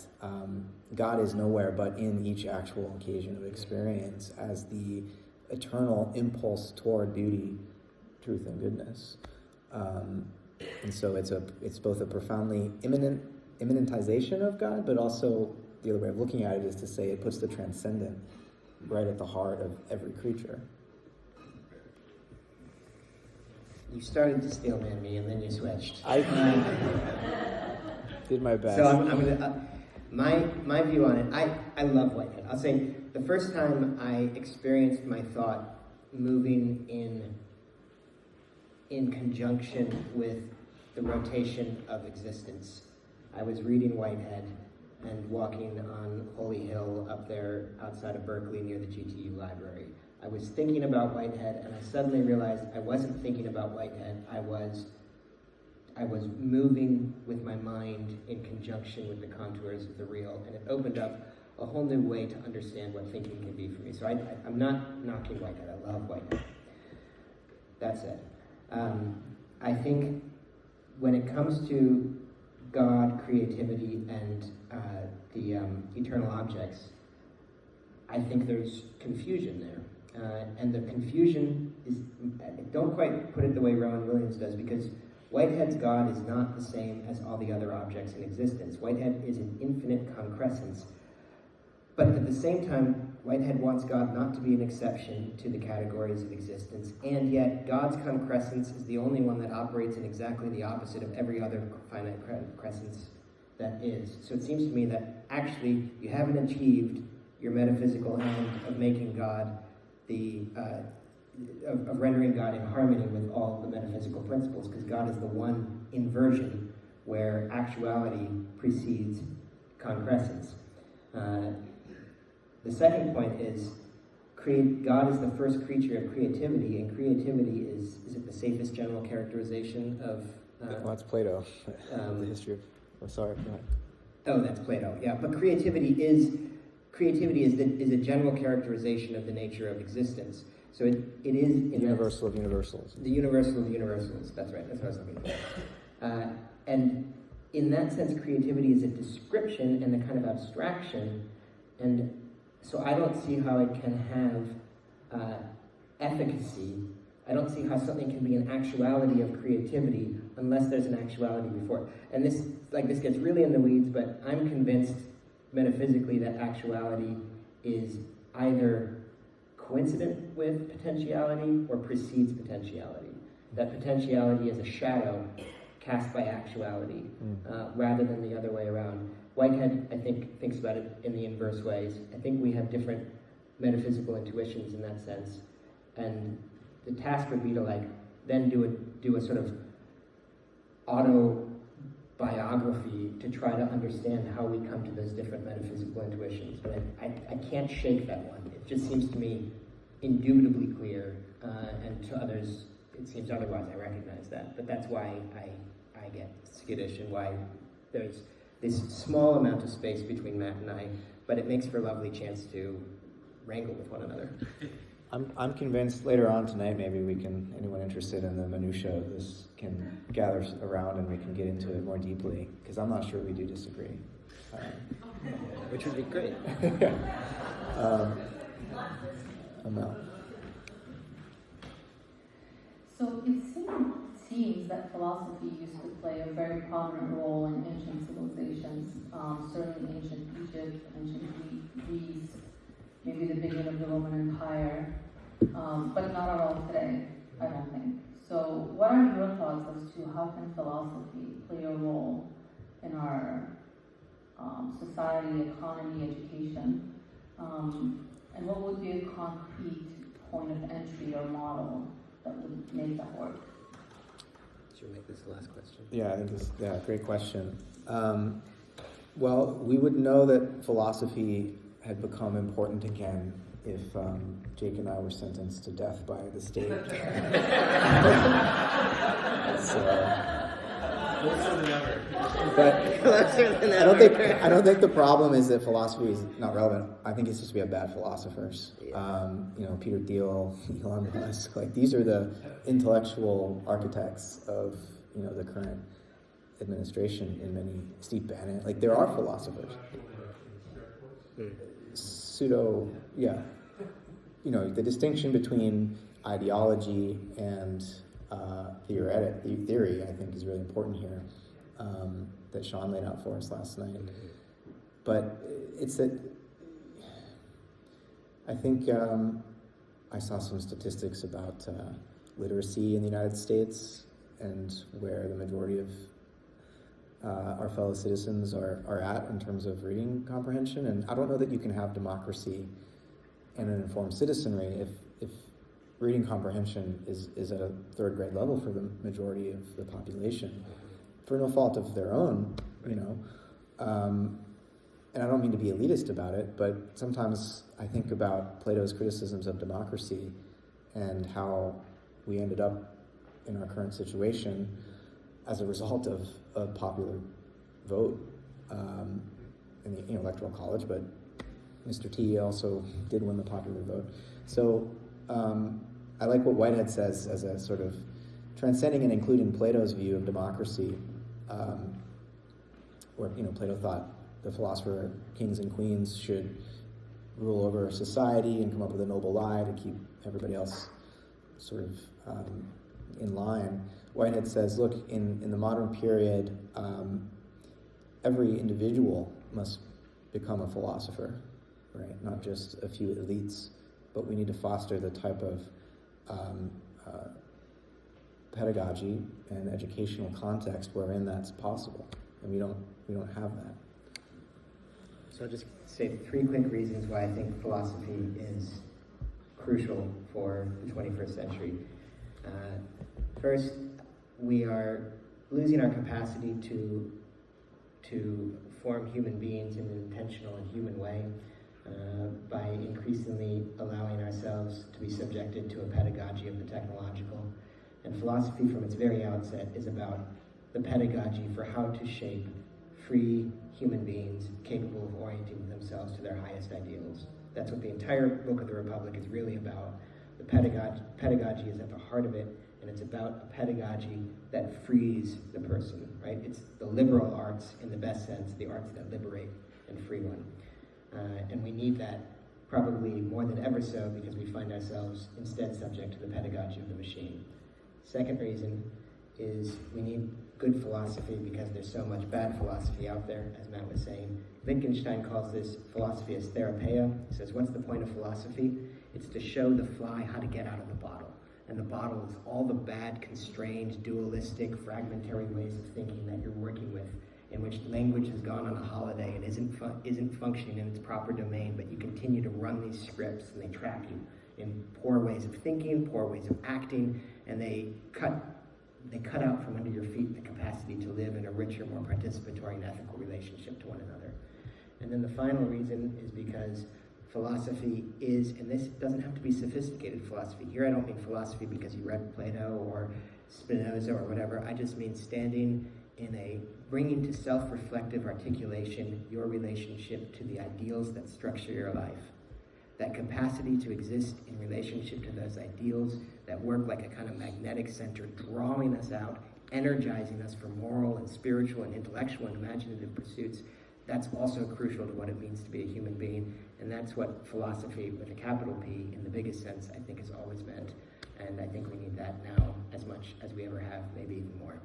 God is nowhere but in each actual occasion of experience as the eternal impulse toward beauty, truth, and goodness. And so it's both a profoundly immanentization of God, but also the other way of looking at it is to say it puts the transcendent right at the heart of every creature. You started to steelman me, and then you switched. I did my best. So I'm gonna my view on it. I love Whitehead. I'll say the first time I experienced my thought moving in conjunction with the rotation of existence, I was reading Whitehead and walking on Holy Hill up there outside of Berkeley near the GTU library. I was thinking about Whitehead, and I suddenly realized I wasn't thinking about Whitehead. I was moving with my mind in conjunction with the contours of the real, and it opened up a whole new way to understand what thinking can be for me. So I'm not knocking Whitehead. I love Whitehead. That's it. I think when it comes to God, creativity, and the eternal objects, I think there's confusion there. And the confusion is, don't quite put it the way Rowan Williams does, because Whitehead's God is not the same as all the other objects in existence. Whitehead is an infinite concrescence. But at the same time, Whitehead wants God not to be an exception to the categories of existence, and yet God's concrescence is the only one that operates in exactly the opposite of every other finite crescence that is. So it seems to me that actually you haven't achieved your metaphysical end of making God of rendering God in harmony with all the metaphysical principles, because God is the one inversion where actuality precedes concrescence. The second point is God is the first creature of creativity, and creativity is it the safest general characterization of... well, that's Plato, the history of... Oh, sorry, go ahead. Oh, that's Plato, yeah. But creativity is a general characterization of the nature of existence. So it is... The universal of universals. The universal of universals, that's right, that's what I was looking for. And in that sense, creativity is a description and a kind of abstraction, and so I don't see how it can have efficacy. I don't see how something can be an actuality of creativity unless there's an actuality before it. And this like this gets really in the weeds, but I'm convinced metaphysically that actuality is either coincident with potentiality or precedes potentiality. That potentiality is a shadow cast by actuality, rather than the other way around. Whitehead, I think, thinks about it in the inverse ways. I think we have different metaphysical intuitions in that sense, and the task would be to then do a sort of autobiography to try to understand how we come to those different metaphysical intuitions. But I can't shake that one. It just seems to me indubitably clear, and to others it seems otherwise. I recognize that, but that's why I get skittish and why there's this small amount of space between Matt and I, but it makes for a lovely chance to wrangle with one another. I'm convinced later on tonight, maybe anyone interested in the minutiae of this can gather around and we can get into it more deeply, because I'm not sure we do disagree. Which would be great. I'm out. So it seems that philosophy used to play a very prominent role in ancient civilizations, certainly ancient Egypt, ancient Greece, maybe the beginning of the Roman Empire, but not at all today, I don't think. So what are your thoughts as to how can philosophy play a role in our society, economy, education? And what would be a concrete point of entry or model that would make that work? Should we make this the last question? Yeah, I think great question. Well, we would know that philosophy had become important again if Jake and I were sentenced to death by the state. Closer than ever. But Closer than I don't think the problem is that philosophy is not relevant. I think it's just we have bad philosophers. Peter Thiel, Elon Musk, these are the intellectual architects of the current administration in many. Steve Bannon, there are philosophers. Pseudo, yeah. The distinction between ideology and theory, I think, is really important here, that Sean laid out for us last night. But it's that I think I saw some statistics about literacy in the United States and where the majority of our fellow citizens are at in terms of reading comprehension. And I don't know that you can have democracy and an informed citizenry if reading comprehension is at a third grade level for the majority of the population, for no fault of their own, and I don't mean to be elitist about it, but sometimes I think about Plato's criticisms of democracy and how we ended up in our current situation as a result of a popular vote in the Electoral College, but Mr. T also did win the popular vote. So I like what Whitehead says as a sort of transcending and including Plato's view of democracy, where Plato thought the philosopher kings and queens should rule over society and come up with a noble lie to keep everybody else sort of in line. Whitehead says, look, in the modern period, every individual must become a philosopher, right? Not just a few elites, but we need to foster the type of pedagogy and educational context wherein that's possible, and we don't have that. So I'll just say 3 quick reasons why I think philosophy is crucial for the 21st century. First, we are losing our capacity to form human beings in an intentional and human way by increasingly allowing ourselves to be subjected to a pedagogy of the technological. And philosophy from its very outset is about the pedagogy for how to shape free human beings capable of orienting themselves to their highest ideals. That's what the entire book of the Republic is really about. The pedagogy is at the heart of it, and it's about a pedagogy that frees the person, right? It's the liberal arts in the best sense, the arts that liberate and free one. And we need that probably more than ever so because we find ourselves instead subject to the pedagogy of the machine. Second reason is we need good philosophy because there's so much bad philosophy out there, as Matt was saying. Wittgenstein calls this philosophy as therapia. He says, what's the point of philosophy? It's to show the fly how to get out of the bottle. And the bottle is all the bad, constrained, dualistic, fragmentary ways of thinking that you're working with, in which language has gone on a holiday and isn't functioning in its proper domain, but you continue to run these scripts and they trap you in poor ways of thinking, poor ways of acting, and they cut out from under your feet the capacity to live in a richer, more participatory and ethical relationship to one another. And then the final reason is because philosophy is, and this doesn't have to be sophisticated philosophy. Here I don't mean philosophy because you read Plato or Spinoza or whatever. I just mean standing in a bringing to self-reflective articulation your relationship to the ideals that structure your life. That capacity to exist in relationship to those ideals that work like a kind of magnetic center, drawing us out, energizing us for moral and spiritual and intellectual and imaginative pursuits. That's also crucial to what it means to be a human being, and that's what philosophy with a capital P in the biggest sense I think has always meant, and I think we need that now as much as we ever have, maybe even more.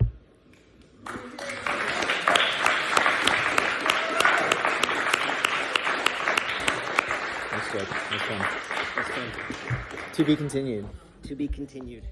That's good. That's fun. To be continued. To be continued.